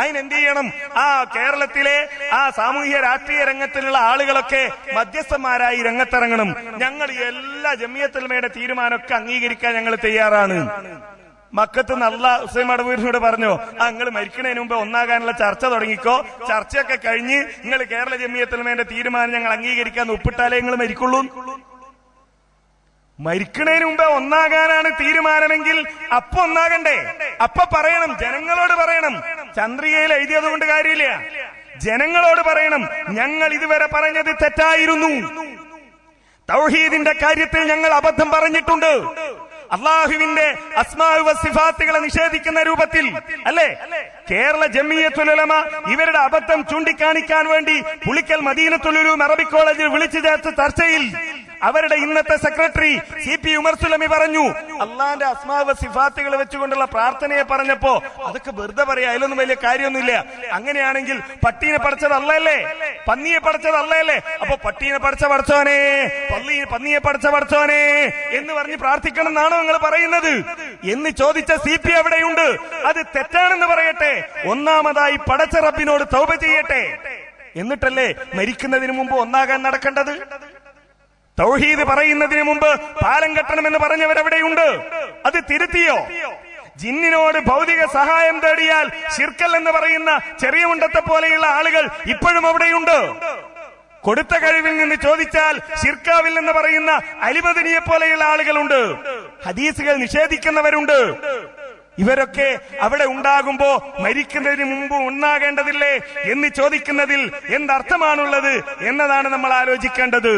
അതിനെന്ത് ചെയ്യണം? ആ കേരളത്തിലെ ആ സാമൂഹ്യ രാഷ്ട്രീയ രംഗത്തിലുള്ള ആളുകളൊക്കെ മധ്യസ്ഥന്മാരായി രംഗത്തിറങ്ങണം. ഞങ്ങൾ എല്ലാ ജംഇയ്യത്തുൽ ഉലമയുടെ തീരുമാനമൊക്കെ അംഗീകരിക്കാൻ ഞങ്ങൾ തയ്യാറാണ്. മക്കത്ത് നല്ല ഹുസൈൻ മടവൂരിനോട് പറഞ്ഞു, നിങ്ങൾ മരിക്കണതിന് മുമ്പ് ഒന്നാകാനുള്ള ചർച്ച തുടങ്ങിക്കോ, ചർച്ചയൊക്കെ കഴിഞ്ഞ് നിങ്ങൾ കേരള ജമിയത്തുൽ ഉലമയുടെ തീരുമാനം ഞങ്ങൾ അംഗീകരിക്കാന്ന് ഒപ്പിട്ടാലേ നിങ്ങൾ മരിക്കുള്ളൂ. മരിക്കണതിന് മുമ്പ് ഒന്നാകാനാണ് തീരുമാനമെങ്കിൽ അപ്പൊ ഒന്നാകണ്ടേ? അപ്പൊ പറയണം, ജനങ്ങളോട് പറയണം. ചന്ദ്രികയിൽ എഴുതിയത് കൊണ്ട് കാര്യമില്ല, ജനങ്ങളോട് പറയണം, ഞങ്ങൾ ഇതുവരെ പറഞ്ഞത് തെറ്റായിരുന്നു, തൗഹീദിന്റെ കാര്യത്തിൽ ഞങ്ങൾ അബദ്ധം പറഞ്ഞിട്ടുണ്ട്, അള്ളാഹുവിന്റെ അസ്മാഉ വസിഫാത്തുകളെ നിഷേധിക്കുന്ന രൂപത്തിൽ അല്ലേ? കേരള ജമിയത്തുൽ ഉലമ ഇവരുടെ അബദ്ധം ചൂണ്ടിക്കാണിക്കാൻ വേണ്ടി പുളിക്കൽ മദീനത്തുൽ ഉലൂം അറബിക് കോളേജിൽ വിളിച്ചു ചേർത്ത ചർച്ചയിൽ അവരുടെ ഇന്നത്തെ സെക്രട്ടറി CP ഉമർ സുലമി പറഞ്ഞു, അള്ളാന്റെ അസ്മാഉ വസിഫാത്തുകൾ വെച്ചുകൊണ്ടുള്ള പ്രാർത്ഥനയെ പറഞ്ഞപ്പോ അതൊക്കെ വെറുതെ പറയാ, അതിലൊന്നും വലിയ കാര്യമൊന്നുമില്ല. അങ്ങനെയാണെങ്കിൽ പട്ടീനെ പഠിച്ചത് അല്ലല്ലേ, പന്നിയെ പഠിച്ചത് അല്ലല്ലേ? അപ്പൊ പട്ടീനെ പഠിച്ച പഠിച്ചോനെ, പന്നിയെ പഠിച്ച പഠിച്ചോനെ എന്ന് പറഞ്ഞ് പ്രാർത്ഥിക്കണം എന്നാണോ നിങ്ങൾ പറയുന്നത് എന്ന് ചോദിച്ച CP എവിടെയുണ്ട്? അത് തെറ്റാണെന്ന് പറയട്ടെ. ഒന്നാമതായി പടച്ച റബ്ബിനോട് തൗബ ചെയ്യട്ടെ, എന്നിട്ടല്ലേ മരിക്കുന്നതിന് മുമ്പ് ഒന്നാകാൻ നടക്കേണ്ടത്. തൗഹീദ് പറയുന്നതിന് മുമ്പ് പാലം കെട്ടണമെന്ന് പറഞ്ഞവരെവിടെയുണ്ട്? അത് തിരുത്തിയോ? ജിന്നിനോട് ഭൗതിക സഹായം തേടിയാൽ ശിർക്കൽ എന്ന് പറയുന്ന ചെറിയ മുണ്ടത്തെ പോലെയുള്ള ആളുകൾ ഇപ്പോഴും അവിടെയുണ്ട്. കൊടുത്ത കഴിവിൽ നിന്ന് ചോദിച്ചാൽ ശിർക്കാവിൽ എന്ന് പറയുന്ന അലിമദനിയെ പോലെയുള്ള ആളുകളുണ്ട്. ഹദീസുകൾ നിഷേധിക്കുന്നവരുണ്ട്. ഇവരൊക്കെ അവിടെ ഉണ്ടാകുമ്പോ മരിക്കുന്നതിന് മുമ്പ് ഒന്നാകേണ്ടതില്ലേ എന്ന് ചോദിക്കുന്നതിൽ എന്തർത്ഥമാണുള്ളത് എന്നതാണ് നമ്മൾ ആലോചിക്കേണ്ടത്.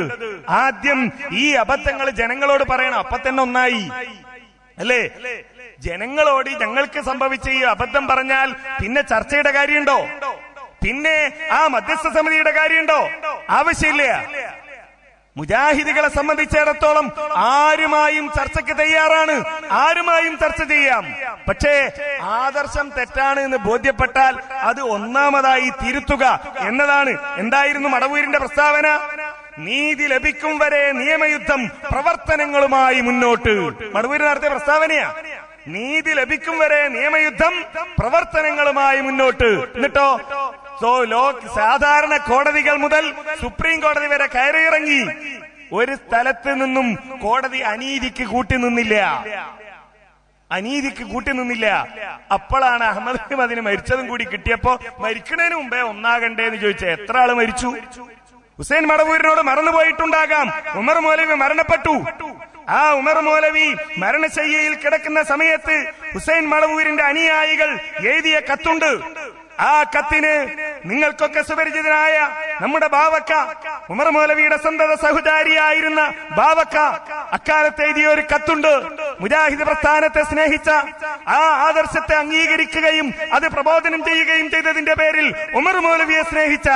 ആദ്യം ഈ അബദ്ധങ്ങൾ ജനങ്ങളോട് പറയണം, അപ്പൊ തന്നെ ഒന്നായി അല്ലേ? ജനങ്ങളോട് ഞങ്ങൾക്ക് സംഭവിച്ച ഈ അബദ്ധം പറഞ്ഞാൽ പിന്നെ ചർച്ചയുടെ കാര്യമുണ്ടോ? പിന്നെ ആ മധ്യസ്ഥ സമിതിയുടെ കാര്യമുണ്ടോ? ആവശ്യമില്ല. മുജാഹിദികളെ സംബന്ധിച്ചിടത്തോളം ആരുമായും ചർച്ചയ്ക്ക് തയ്യാറാണ്, ആരുമായും ചർച്ച ചെയ്യാം. പക്ഷേ ആദർശം തെറ്റാണ് എന്ന് ബോധ്യപ്പെട്ടാൽ അത് ഒന്നാമതായി തിരുത്തുക എന്നതാണ്. എന്തായിരുന്നു മടവൂരിന്റെ പ്രസ്താവന? നീതി ലഭിക്കും വരെ നിയമയുദ്ധം, പ്രവർത്തനങ്ങളുമായി മുന്നോട്ട്. മടവൂര് നടത്തിയ പ്രസ്താവനയാ. നീതി ലഭിക്കും വരെ നിയമയുദ്ധം, പ്രവർത്തനങ്ങളുമായി മുന്നോട്ട്. എന്നിട്ടോ സാധാരണ കോടതികൾ മുതൽ സുപ്രീം കോടതി വരെ കയറിയിറങ്ങി. ഒരു സ്ഥലത്ത് നിന്നും കോടതി അനീതിക്ക് കൂട്ടിനിന്നില്ല, അനീതിക്ക് കൂട്ടിനിന്നില്ല. അപ്പോഴാണ് അഹമ്മദ് അതിന് മരിച്ചതും കൂടി കിട്ടിയപ്പോ മരിക്കുന്നതിന് മുമ്പേ ഒന്നാകണ്ടേ എന്ന് ചോദിച്ച എത്ര ആള് മരിച്ചു? ഹുസൈൻ മടവൂരിനോട് മറന്നുപോയിട്ടുണ്ടാകാം, ഉമർ മൗലവി മരണപ്പെട്ടു. ആ ഉമർ മൗലവി മരണശയ്യയിൽ കിടക്കുന്ന സമയത്ത് ഹുസൈൻ മടവൂരിന്റെ അനുയായികൾ എഴുതിയ കത്തുണ്ട്. ആ കത്തിന് നിങ്ങൾക്കൊക്കെ സുപരിചിതനായ നമ്മുടെ ബാവക്ക, ഉമർ മൗലവിയുടെ സ്വന്തം സഹോദരിയായിരുന്ന ബാവക്ക അക്കാലത്ത് എഴുതിയ ഒരു കത്തുണ്ട്. മുജാഹിദ് പ്രസ്ഥാനത്തെ സ്നേഹിച്ച, ആ ആദർശത്തെ അംഗീകരിക്കുകയും അത് പ്രബോധനം ചെയ്യുകയും ചെയ്തതിന്റെ പേരിൽ ഉമർ മൗലവിയെ സ്നേഹിച്ച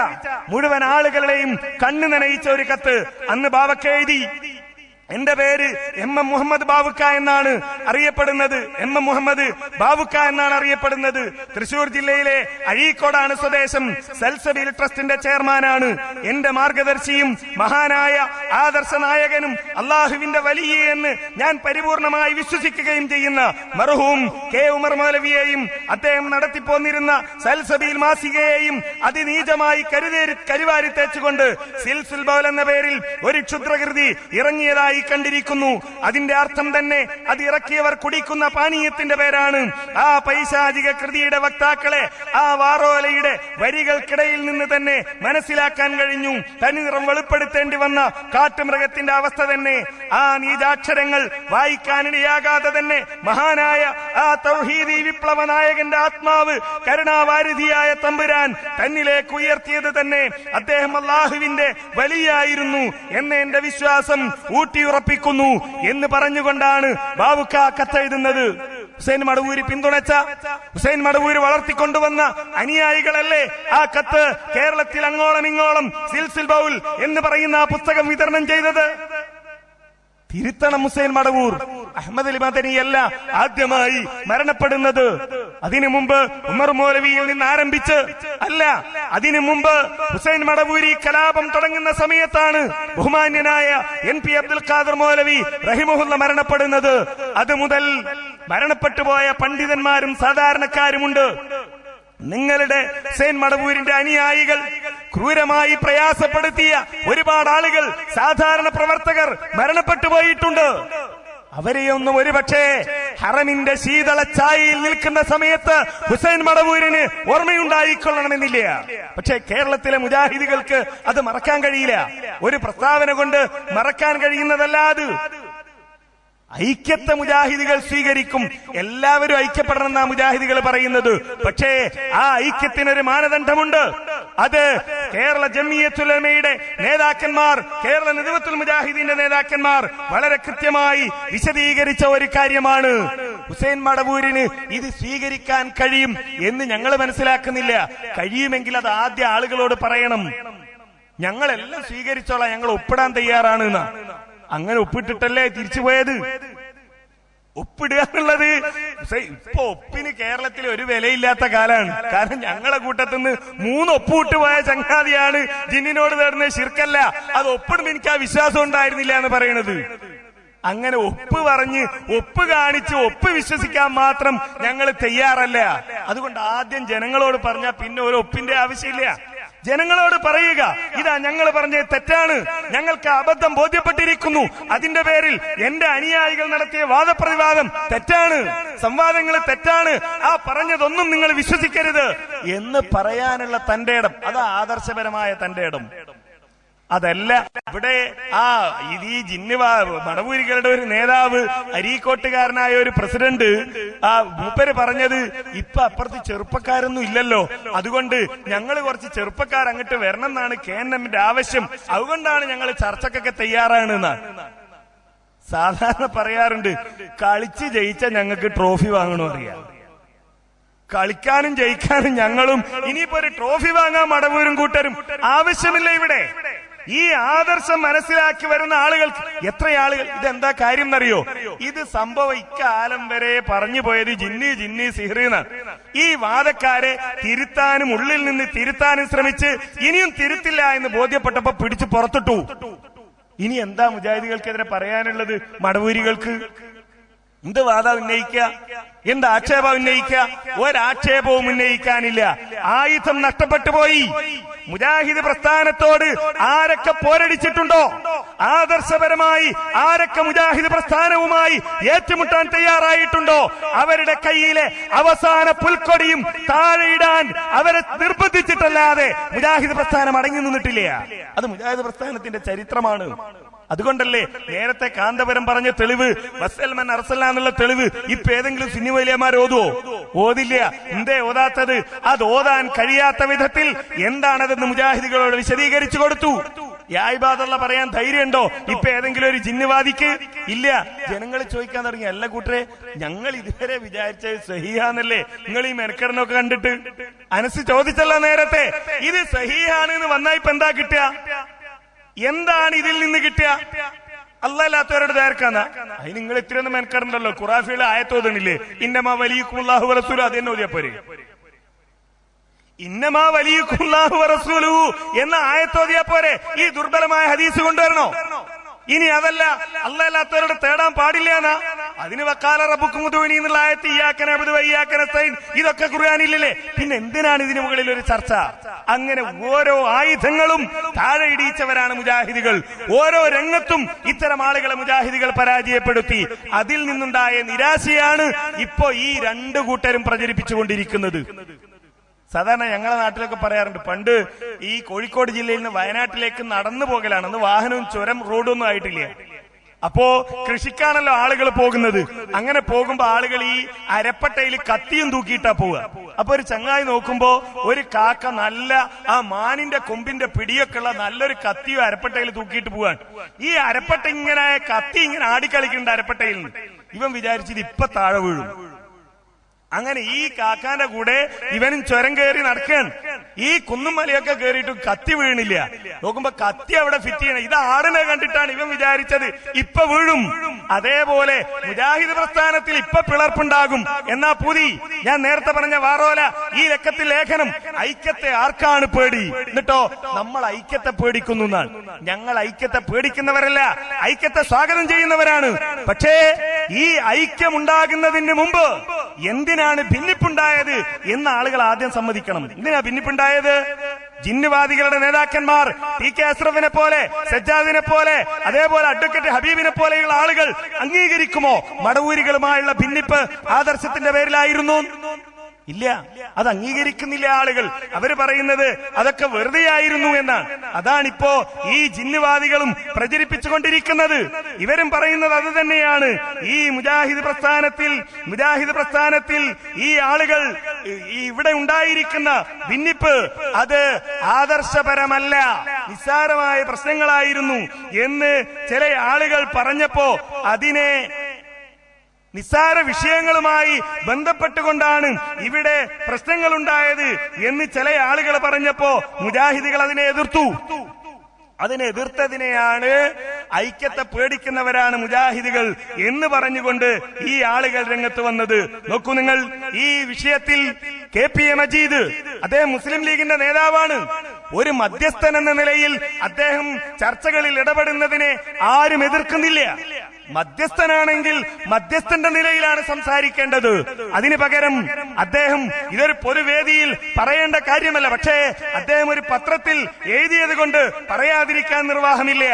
മുഴുവൻ ആളുകളെയും കണ്ണു നനയിച്ച ഒരു കത്ത് അന്ന് ബാവക്ക എഴുതി. എന്റെ പേര് എം മുഹമ്മദ് ബാവുക്ക എന്നാണ് അറിയപ്പെടുന്നത്. എം മുഹമ്മദ് ബാവുക്ക എന്നാണ് അറിയപ്പെടുന്നത്. തൃശൂർ ജില്ലയിലെ അഴീക്കോടാണ് സ്വദേശം. സൽസബീൽ ട്രസ്റ്റിന്റെ ചെയർമാനാണ്. എന്റെ മാർഗദർശിയും മഹാനായ ആദർശ നായകനും അള്ളാഹുവിന്റെ വലിയ എന്ന് ഞാൻ പരിപൂർണമായി വിശ്വസിക്കുകയും ചെയ്യുന്ന മർഹൂം കെ ഉമർ മൗലവിയെയും അദ്ദേഹം നടത്തിപ്പോന്നിരുന്ന സൽസബീൽ മാസികയെയും അതിനീചമായി കരുവാരി തേച്ചുകൊണ്ട് സിൽസുൽ ബൗൽ എന്ന പേരിൽ ഒരു ക്ഷുദ്രകൃതി ഇറങ്ങിയതായി കണ്ടിരിക്കുന്നു. അതിന്റെ അർത്ഥം തന്നെ അത് ഇറക്കിയവർ കുടിക്കുന്ന പാനീയത്തിന്റെ പേരാണ്. ആ പൈശാചിക കൃതിയുടെ വക്താക്കളെ ആ വാറോലയുടെ വരികൾക്കിടയിൽ നിന്ന് തന്നെ മനസ്സിലാക്കാൻ കഴിഞ്ഞു. തനിനിറം വെളിപ്പെടുത്തേണ്ടി വന്ന കാട്ടുമൃഗത്തിന്റെ അവസ്ഥ തന്നെ. ആ നീചാക്ഷരങ്ങൾ വായിക്കാനിടയാകാതെ തന്നെ മഹാനായ ആ തൗഹീദി വിപ്ലവ നായകന്റെ ആത്മാവ് കരുണാവാരിധിയായ തമ്പുരാൻ തന്നിലേക്ക് ഉയർത്തിയത് തന്നെ അദ്ദേഹം അല്ലാഹുവിന്റെ വലിയായിരുന്നു എന്ന എന്റെ വിശ്വാസം ഊട്ടിയുറപ്പിക്കുന്നു എന്ന് പറഞ്ഞുകൊണ്ടാണ് ബാവുക്ക കത്തെഴുതുന്നത്. ഹുസൈൻ മടവൂരി പിന്തുണച്ച, ഹുസൈൻ മടവൂര് വളർത്തിക്കൊണ്ടുവന്ന അനുയായികളല്ലേ ആ കത്ത് കേരളത്തിൽ അങ്ങോളം ഇങ്ങോളം സിൽസിൽ ബൗൽ എന്ന് പറയുന്ന ആ പുസ്തകം വിതരണം ചെയ്തത്? തിരുത്തണം ഹുസൈൻ മടവൂർ. അഹമ്മദ് അലി മദനിയല്ല ആദ്യമായി മരണപ്പെടുന്നത്. അതിനു മുമ്പ് ഉമർ മൗലവിയിൽ നിന്ന് ആരംഭിച്ച് അല്ല, അതിനു മുമ്പ് ഹുസൈൻ മടവൂരി കലാപം തുടങ്ങുന്ന സമയത്താണ് ബഹുമാന്യനായ NP അബ്ദുൽ ഖാദർ മൗലവി റഹിമഹുല്ല മരണപ്പെടുന്നത്. അത് മുതൽ മരണപ്പെട്ടുപോയ പണ്ഡിതന്മാരും സാധാരണക്കാരുമുണ്ട്. നിങ്ങളുടെ ഹുസൈൻ മടവൂരിന്റെ അനുയായികൾ ക്രൂരമായി പ്രയാസപ്പെടുത്തിയ ഒരുപാട് ആളുകൾ, സാധാരണ പ്രവർത്തകർ മരണപ്പെട്ടു പോയിട്ടുണ്ട്. അവരെയൊന്നും ഒരുപക്ഷേ ഹറമിന്റെ ശീതള ഛായയിൽ നിൽക്കുന്ന സമയത്ത് ഹുസൈൻ മടവൂരിന് ഓർമ്മയുണ്ടായിക്കൊള്ളണമെന്നില്ല. പക്ഷേ കേരളത്തിലെ മുജാഹിദുകൾക്ക് അത് മറക്കാൻ കഴിയില്ല. ഒരു പ്രസ്താവന കൊണ്ട് മറക്കാൻ കഴിയുന്നതല്ല അത്. ഐക്യത്തെ മുജാഹിദുകൾ സ്വീകരിക്കും. എല്ലാവരും ഐക്യപ്പെടണം എന്നാ മുജാഹിദുകൾ പറയുന്നത്. പക്ഷേ ആ ഐക്യത്തിനൊരു മാനദണ്ഡമുണ്ട്. അത് കേരള ജംഇയ്യത്തുൽ ഉലമയുടെ നേതാക്കന്മാർ, കേരള നദ്വത്തുൽ മുജാഹിദീന്റെ നേതാക്കന്മാർ വളരെ കൃത്യമായി വിശദീകരിച്ച ഒരു കാര്യമാണ്. ഹുസൈൻ മടവൂരിന് ഇത് സ്വീകരിക്കാൻ കഴിയും എന്ന് ഞങ്ങൾ മനസ്സിലാക്കുന്നില്ല. കഴിയുമെങ്കിൽ അത് ആദ്യ ആളുകളോട് പറയണം. ഞങ്ങളെല്ലാം സ്വീകരിച്ചോളാം, ഞങ്ങൾ ഒപ്പിടാൻ തയ്യാറാണ് എന്ന്. അങ്ങനെ ഒപ്പിട്ടിട്ടല്ലേ തിരിച്ചുപോയത്? ഒപ്പിടുക എന്നുള്ളത് ഇപ്പൊ ഒപ്പിന് കേരളത്തിൽ ഒരു വിലയില്ലാത്ത കാലാണ്. കാരണം ഞങ്ങളെ കൂട്ടത്തിന്ന് 3 ഒപ്പിട്ട് പോയ ചങ്ങാതിയാണ് ജിന്നിനോട് നേടുന്ന ശിർക്കല്ല, അത് ഒപ്പിടുമ്പോ എനിക്ക് ആ വിശ്വാസം ഉണ്ടായിരുന്നില്ല എന്ന് പറയണത്. അങ്ങനെ ഒപ്പ് പറഞ്ഞ് ഒപ്പ് കാണിച്ച് ഒപ്പ് വിശ്വസിക്കാൻ മാത്രം ഞങ്ങൾ തയ്യാറല്ല. അതുകൊണ്ട് ആദ്യം ജനങ്ങളോട് പറഞ്ഞാൽ പിന്നെ ഒരു ഒപ്പിന്റെ ആവശ്യമില്ല. ജനങ്ങളോട് പറയുക, ഇതാ ഞങ്ങൾ പറഞ്ഞത് തെറ്റാണ്, ഞങ്ങൾക്ക് അബദ്ധം ബോധ്യപ്പെട്ടിരിക്കുന്നു, അതിന്റെ പേരിൽ എന്റെ അനുയായികൾ നടത്തിയ വാദപ്രതിവാദം തെറ്റാണ്, സംവാദങ്ങൾ തെറ്റാണ്, ആ പറഞ്ഞതൊന്നും നിങ്ങൾ വിശ്വസിക്കരുത് എന്ന് പറയാനുള്ള തന്റെ ഇടം, അത് ആദർശപരമായ തന്റെ ഇടം. അതല്ല ഇവിടെ ഈ ജിന്ന് മടവൂരികളുടെ ഒരു നേതാവ്, അരീക്കോട്ടുകാരനായ ഒരു പ്രസിഡന്റ്, മൂപ്പര് പറഞ്ഞത് ഇപ്പൊ അപ്പുറത്ത് ചെറുപ്പക്കാരൊന്നും ഇല്ലല്ലോ, അതുകൊണ്ട് ഞങ്ങൾ കുറച്ച് ചെറുപ്പക്കാർ അങ്ങോട്ട് വരണം എന്നാണ് KNMന്റെ ആവശ്യം, അതുകൊണ്ടാണ് ഞങ്ങൾ ചർച്ചക്കൊക്കെ തയ്യാറാണ് എന്നാണ്. സാധാരണ പറയാറുണ്ട്, കളിച്ച് ജയിച്ച ഞങ്ങൾക്ക് ട്രോഫി വാങ്ങണോ അറിയാം. കളിക്കാനും ജയിക്കാനും ഞങ്ങളും ഇനിയിപ്പോ ഒരു ട്രോഫി വാങ്ങാൻ മടവൂരും കൂട്ടരും ആവശ്യമില്ല. ഇവിടെ ഈ ആദർശം മനസ്സിലാക്കി വരുന്ന ആളുകൾക്ക് എത്ര ആളുകൾ ഇതെന്താ കാര്യം എന്നറിയോ? ഇത് സംഭവം ഇക്കാലം വരെ പറഞ്ഞു പോയത് ജിന്ന് സിഹ്റ് എന്നാണ്. ഈ വാദക്കാരെ തിരുത്താനും ഉള്ളിൽ നിന്ന് തിരുത്താനും ശ്രമിച്ച് ഇനിയും തിരുത്തില്ല എന്ന് ബോധ്യപ്പെട്ടപ്പോ പിടിച്ചു പുറത്തിട്ടു. ഇനി എന്താ മുജാഹിദികൾക്കെതിരെ പറയാനുള്ളത്? മടവൂരികൾക്ക് എന്ത് വാദം ഉന്നയിക്കുക, എന്ത് ആക്ഷേപം ഉന്നയിക്കുക? ഒരാക്ഷേപവും ഉന്നയിക്കാനില്ല. ആയുധം നഷ്ടപ്പെട്ടു പോയി. മുജാഹിദ് പ്രസ്ഥാനത്തോട് ആരൊക്കെ പോരടിച്ചിട്ടുണ്ടോ, ആദർശപരമായി ആരൊക്കെ മുജാഹിദ് പ്രസ്ഥാനവുമായി ഏറ്റുമുട്ടാൻ തയ്യാറായിട്ടുണ്ടോ, അവരുടെ കയ്യിലെ അവസാന പുൽക്കൊടിയും താഴെയിടാൻ അവരെ നിർബന്ധിച്ചിട്ടല്ലാതെ മുജാഹിദ് പ്രസ്ഥാനം അടങ്ങി നിന്നിട്ടില്ല. അത് മുജാഹിദ് പ്രസ്ഥാനത്തിന്റെ ചരിത്രമാണ്. അതുകൊണ്ടല്ലേ നേരത്തെ കാന്തപുരം പറഞ്ഞ തെളിവ് വസൽമൻ അർസല എന്നുള്ള തെളിവ് ഇപ്പൊ ഏതെങ്കിലും സുന്നി വലിയമാർ ഓതുവോ? ഓതില്ല. എന്തേ ഓതാത്തത്? അത് ഓതാൻ കഴിയാത്ത വിധത്തിൽ എന്താണതെന്ന് മുജാഹിദികളോട് വിശദീകരിച്ചു കൊടുത്തു. യായിബാദുള്ള പറയാൻ ധൈര്യമുണ്ടോ ഇപ്പൊ ഏതെങ്കിലും ഒരു ജിന്നുവാദിക്ക്? ഇല്ല. ജനങ്ങൾ ചോദിക്കാൻ തുടങ്ങി, അല്ല കൂട്ടരെ, ഞങ്ങൾ ഇതുവരെ വിചാരിച്ചത് സഹീഹാന്നല്ലേ, നിങ്ങൾ ഈ മെനക്കെടനൊക്കെ കണ്ടിട്ട്? അനസ് ചോദിച്ചല്ലോ നേരത്തെ, ഇത് സഹീഹാണ് എന്ന് വന്നാ ഇപ്പൊ എന്താ കിട്ടുക? എന്താണ് ഇതിൽ നിന്ന് കിട്ടുക? അല്ലാത്തവരുടെ നേർക്കാന്ന. അതിന് നിങ്ങൾ ഇത്രയൊന്നും മെനക്കെടണ്ടല്ലോ. ഖുറാഫിയുടെ ആയത്തോതണില്ലേ, ഇന്നമാ വലിയക്കുമുല്ലാഹു വറസൂലു, അത് തന്നെ ഓതിയാ പോരെ. ഇന്നമാ വലിയക്കുമുല്ലാഹു വറസൂലു എന്ന ആയത്തോതിയാ പോരെ. ഈ ദുർബലമായ ഹദീസ് കൊണ്ടുവരണോ? ഇനി അതല്ല, അല്ലാത്തവരോട് തേടാൻ പാടില്ല എന്നാ. അതിന് വക്കാല റബ്ബുക്കും ഉദൂനി എന്നുള്ള ആയത്ത് ഇയ്യാക നഅ്ബുദു വ ഇയ്യാക നസ്തഈൻ ഇതൊക്കെ ഖുർആനിലില്ലേ? പിന്നെ എന്തിനാണ് ഇതിനു മുകളിൽ ഒരു ചർച്ച? അങ്ങനെ ഓരോ ആയുധങ്ങളും താഴെ ഇടിയിച്ചവരാണ് മുജാഹിദികൾ. ഓരോ രംഗത്തും ഇത്തരം ആളുകളെ മുജാഹിദികൾ പരാജയപ്പെടുത്തി. അതിൽ നിന്നുണ്ടായ നിരാശയാണ് ഇപ്പോ ഈ രണ്ടു കൂട്ടരും പ്രചരിപ്പിച്ചുകൊണ്ടിരിക്കുന്നത്. സാധാരണ ഞങ്ങളെ നാട്ടിലൊക്കെ പറയാറുണ്ട്, പണ്ട് ഈ കോഴിക്കോട് ജില്ലയിൽ നിന്ന് വയനാട്ടിലേക്ക് നടന്നു പോകലാണ്, അന്ന് വാഹനവും ചുരം റോഡൊന്നും ആയിട്ടില്ല. അപ്പോ കൃഷിക്കാണല്ലോ ആളുകൾ പോകുന്നത്. അങ്ങനെ പോകുമ്പോ ആളുകൾ ഈ അരപ്പട്ടയിൽ കത്തിയും തൂക്കിയിട്ടാ പോവുക. അപ്പൊ ഒരു ചങ്ങായി നോക്കുമ്പോ ഒരു കാക്ക നല്ല ആ മാനിന്റെ കൊമ്പിന്റെ പിടിയൊക്കെ ഉള്ള നല്ലൊരു കത്തിയോ അരപ്പട്ടയിൽ തൂക്കിയിട്ട് പോവാണ്. ഈ അരപ്പട്ട ഇങ്ങനെ കത്തി ഇങ്ങനെ ആടിക്കളിക്കുന്നുണ്ട് അരപ്പട്ടയിൽ നിന്ന്. ഇവൻ വിചാരിച്ചത് ഇപ്പൊ താഴെ വീഴും. അങ്ങനെ ഈ കാക്കാന്റെ കൂടെ ഇവനും ചുരം കയറി നടക്കുകയാണ്. ഈ കുന്നും മലയൊക്കെ കയറിയിട്ട് കത്തി വീണില്ല. നോക്കുമ്പോ കത്തി അവിടെ ഫിറ്റ് ചെയ്യണം. ഇത് ആടിനെ കണ്ടിട്ടാണ് ഇവൻ വിചാരിച്ചത് ഇപ്പൊ വീഴും. അതേപോലെ മുജാഹിദ് പ്രസ്ഥാനത്തിൽ ഇപ്പൊ പിളർപ്പുണ്ടാകും എന്നാ പൂതി. ഞാൻ നേരത്തെ പറഞ്ഞ വാറോല ഈ ലക്കത്തിൽ ലേഖനം, ഐക്യത്തെ ആർക്കാണ് പേടി? എന്നിട്ടോ നമ്മൾ ഐക്യത്തെ പേടിക്കുന്നു എന്നാണ്. ഞങ്ങൾ ഐക്യത്തെ പേടിക്കുന്നവരല്ല, ഐക്യത്തെ സ്വാഗതം ചെയ്യുന്നവരാണ്. പക്ഷേ ഈ ഐക്യം ഉണ്ടാകുന്നതിന് മുമ്പ് എന്തിനാണ് ഭിന്നിപ്പുണ്ടായത് എന്ന് ആളുകൾ ആദ്യം സമ്മതിക്കണം. എന്തിനാ ഭിന്നിപ്പുണ്ടായത്? ജിന്നുവാദികളുടെ നേതാക്കന്മാർ ടി കെ അഷ്റഫിനെ പോലെ, സജ്ജാദിനെ പോലെ, അതേപോലെ അഡ്വക്കേറ്റ് ഹബീബിനെ പോലെയുള്ള ആളുകൾ അംഗീകരിക്കുമോ മടവൂരികളുമായുള്ള ഭിന്നിപ്പ് ആദർശത്തിന്റെ പേരിലായിരുന്നു? ഇല്ല, അത് അംഗീകരിക്കുന്നില്ല ആളുകൾ. അവര് പറയുന്നത് അതൊക്കെ വെറുതെയായിരുന്നു എന്നാണ്. അതാണിപ്പോ ഈ ജിന്നുവാദികളും പ്രചരിപ്പിച്ചുകൊണ്ടിരിക്കുന്നത്. ഇവരും പറയുന്നത് അത് തന്നെയാണ്. ഈ മുജാഹിദ് പ്രസ്ഥാനത്തിൽ ഈ ആളുകൾ ഇവിടെ ഉണ്ടായിരിക്കുന്ന ഭിന്നിപ്പ് അത് ആദർശപരമല്ല, നിസ്സാരമായ പ്രശ്നങ്ങളായിരുന്നു എന്ന് ചില ആളുകൾ പറഞ്ഞപ്പോ അതിനെ നിസ്സാര വിഷയങ്ങളുമായി ബന്ധപ്പെട്ടുകൊണ്ടാണ് ഇവിടെ പ്രശ്നങ്ങളുണ്ടായത് എന്ന് ചില ആളുകൾ പറഞ്ഞപ്പോ മുജാഹിദുകൾ അതിനെ എതിർത്തു. എതിർത്തതിനെയാണ് ഐക്യത്തെ പേടിക്കുന്നവരാണ് മുജാഹിദുകൾ എന്ന് പറഞ്ഞുകൊണ്ട് ഈ ആളുകൾ രംഗത്ത് വന്നത്. നോക്കൂ നിങ്ങൾ, ഈ വിഷയത്തിൽ KPA മജീദ് അദ്ദേഹം മുസ്ലിം ലീഗിന്റെ നേതാവാണ്. ഒരു മധ്യസ്ഥൻ എന്ന നിലയിൽ അദ്ദേഹം ചർച്ചകളിൽ ഇടപെടുന്നതിനെ ആരും എതിർക്കുന്നില്ല. മധ്യസ്ഥനാണെങ്കിൽ മധ്യസ്ഥന്റെ നിലയിലാണ് സംസാരിക്കേണ്ടത്. അതിനു പകരം അദ്ദേഹം ഇതൊരു പൊതുവേദിയിൽ പറയേണ്ട കാര്യമല്ല. പക്ഷേ അദ്ദേഹം ഒരു പത്രത്തിൽ എഴുതിയത് കൊണ്ട് പറയാതിരിക്കാൻ നിർവാഹമില്ല.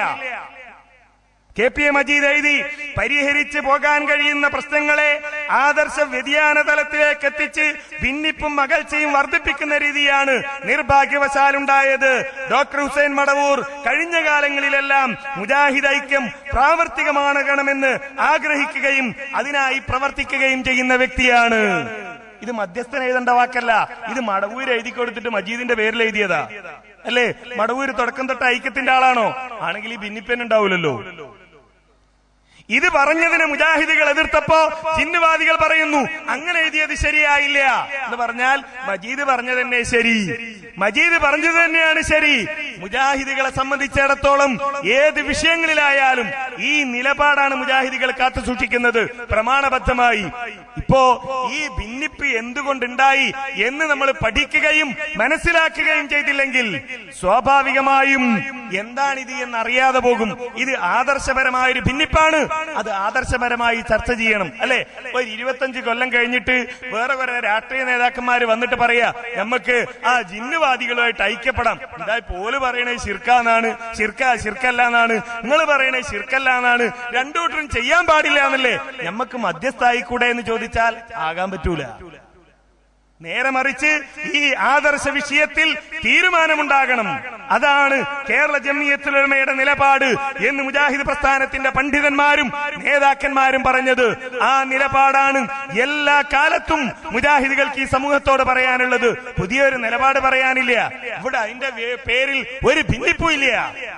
KPA മജീദ് എഴുതി, പരിഹരിച്ചു പോകാൻ കഴിയുന്ന പ്രശ്നങ്ങളെ ആദർശ വ്യതിയാന തലത്തിലേക്ക് എത്തിച്ച് ഭിന്നിപ്പും അകൽച്ചയും വർദ്ധിപ്പിക്കുന്ന രീതിയാണ് നിർഭാഗ്യവശാലുണ്ടായത്. ഡോക്ടർ ഹുസൈൻ മടവൂർ കഴിഞ്ഞ കാലങ്ങളിലെല്ലാം മുജാഹിദ് ഐക്യം പ്രാവർത്തികമാകണമെന്ന് ആഗ്രഹിക്കുകയും അതിനായി പ്രവർത്തിക്കുകയും ചെയ്യുന്ന വ്യക്തിയാണ്. ഇത് മധ്യസ്ഥൻ എഴുതേണ്ട വാക്കല്ല, ഇത് മടവൂര് എഴുതി കൊടുത്തിട്ട് മജീദിന്റെ പേരിൽ എഴുതിയതാ അല്ലേ? മടവൂര് തുടക്കം തൊട്ട് ഐക്യത്തിന്റെ ആളാണോ? ആണെങ്കിൽ ഈ ഭിന്നിപ്പനുണ്ടാവില്ലല്ലോ. ഇത് പറഞ്ഞതിന് മുജാഹിദുകൾ എതിർത്തപ്പോ ജിന്നുവാദികൾ പറയുന്നു അങ്ങനെ എഴുതിയത് ശരിയായില്ല എന്ന് പറഞ്ഞാൽ മജീദ് പറഞ്ഞത് തന്നെ ശരി, മജീദ് പറഞ്ഞത് തന്നെയാണ് ശരി. മുജാഹിദുകളെ സംബന്ധിച്ചിടത്തോളം ഏത് വിഷയങ്ങളിലായാലും ഈ നിലപാടാണ് മുജാഹിദുകൾ കാത്തു സൂക്ഷിക്കുന്നത് പ്രമാണബദ്ധമായി. ഇപ്പോ ഈ ഭിന്നിപ്പ് എന്തുകൊണ്ടുണ്ടായി എന്ന് നമ്മൾ പഠിക്കുകയും മനസ്സിലാക്കുകയും ചെയ്തില്ലെങ്കിൽ സ്വാഭാവികമായും എന്താണിത് എന്നറിയാതെ പോകും. ഇത് ആദർശപരമായൊരു ഭിന്നിപ്പാണ്, അത് ആദർശപരമായി ചർച്ച ചെയ്യണം അല്ലെ? ഒരു 25 കൊല്ലം കഴിഞ്ഞിട്ട് വേറെ കുറെ രാഷ്ട്രീയ നേതാക്കന്മാര് വന്നിട്ട് പറയാ നമുക്ക് ആ ജിന്നുവാദികളുമായിട്ട് ഐക്യപ്പെടാം. എന്താ പോല് പറയണേ ശിർക്കാന്നാണ്, ശിർക്കല്ല എന്നാണ്, നിങ്ങൾ പറയണേ ശിർക്കല്ല എന്നാണ്, രണ്ടുകൂട്ടരും ചെയ്യാൻ പാടില്ല എന്നല്ലേ? നമുക്ക് മധ്യസ്ഥായിക്കൂടെ എന്ന് ചോദിച്ചാൽ ആകാൻ പറ്റൂല. നേരെ മറിച്ച് ഈ ആദർശ വിഷയത്തിൽ തീരുമാനമുണ്ടാകണം. അതാണ് കേരള ജംഇയ്യത്തുൽ ഉലമയുടെ നിലപാട് എന്ന് മുജാഹിദ് പ്രസ്ഥാനത്തിന്റെ പണ്ഡിതന്മാരും നേതാക്കന്മാരും പറഞ്ഞത്. ആ നിലപാടാണ് എല്ലാ കാലത്തും മുജാഹിദുകൾക്ക് ഈ സമൂഹത്തോട് പറയാനുള്ളത്. പുതിയൊരു നിലപാട് പറയാനില്ല. ഇവിടെ അതിന്റെ പേരിൽ ഒരു ഭിന്നിപ്പും ഇല്ല.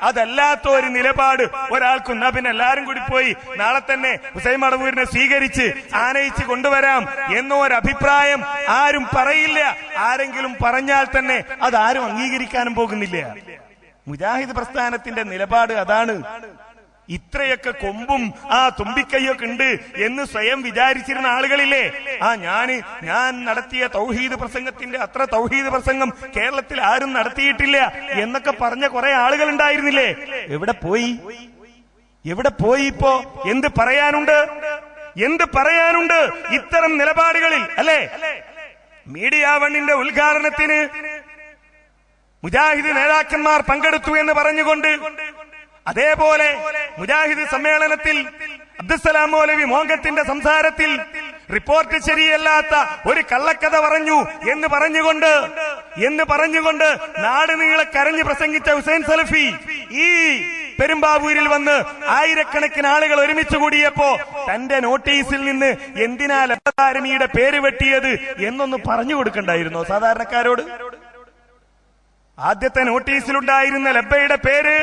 അതല്ലാത്ത ഒരു നിലപാട് ഒരാൾക്കും എന്നാ പിന്നെ എല്ലാരും കൂടി പോയി നാളെ തന്നെ ഹുസൈൻ മടവൂരിനെ സ്വീകരിച്ച് ആനയിച്ച് കൊണ്ടുവരാം എന്നോ ഒരു അഭിപ്രായം ആരും പറയില്ല. ആരെങ്കിലും പറഞ്ഞാൽ തന്നെ അതാരും അംഗീകരിക്കാനും പോകുന്നില്ല. മുജാഹിദ് പ്രസ്ഥാനത്തിന്റെ നിലപാട് അതാണ്. ഇത്രയൊക്കെ കൊമ്പും ആ തുമ്പിക്കൈയൊക്കെ ഉണ്ട് എന്ന് സ്വയം വിചാരിച്ചിരുന്ന ആളുകളില്ലേ? ഞാൻ നടത്തിയ തൗഹീദ് പ്രസംഗത്തിന്റെ അത്ര തൗഹീദ് പ്രസംഗം കേരളത്തിൽ ആരും നടത്തിയിട്ടില്ല എന്നൊക്കെ പറഞ്ഞ കുറെ ആളുകൾ ഉണ്ടായിരുന്നില്ലേ? എവിടെ പോയി? ഇപ്പോ എന്ത് പറയാനുണ്ട് ഇത്തരം നിലപാടുകളിൽ അല്ലേ? മീഡിയ വണ്ണിന്റെ ഉദ്ഘാടനത്തിന് മുജാഹിദ് നേതാക്കന്മാർ പങ്കെടുത്തു എന്ന് പറഞ്ഞുകൊണ്ട്, അതേപോലെ മുജാഹിദ് സമ്മേളനത്തിൽ അബ്ദുസ്സലാം മൗലവി മോംഗത്തിന്റെ സംസാരത്തിൽ റിപ്പോർട്ട് ശരിയല്ലാത്ത ഒരു കള്ളക്കഥ പറഞ്ഞു എന്ന് പറഞ്ഞുകൊണ്ട് നാട് നീളെ കരഞ്ഞു പ്രസംഗിച്ച ഹുസൈൻ സലഫി ഈ പെരുമ്പാവൂരിൽ വന്ന് ആയിരക്കണക്കിന് ആളുകൾ ഒരുമിച്ച് കൂടിയപ്പോ തന്റെ നോട്ടീസിൽ നിന്ന് എന്തിനാ ലബ്ബതാരമിയുടെ പേര് വെട്ടിയത് എന്നൊന്ന് പറഞ്ഞു കൊടുക്കണ്ടായിരുന്നോ സാധാരണക്കാരോട്? ആദ്യത്തെ നോട്ടീസിലുണ്ടായിരുന്ന ലബ്ബയുടെ പേര്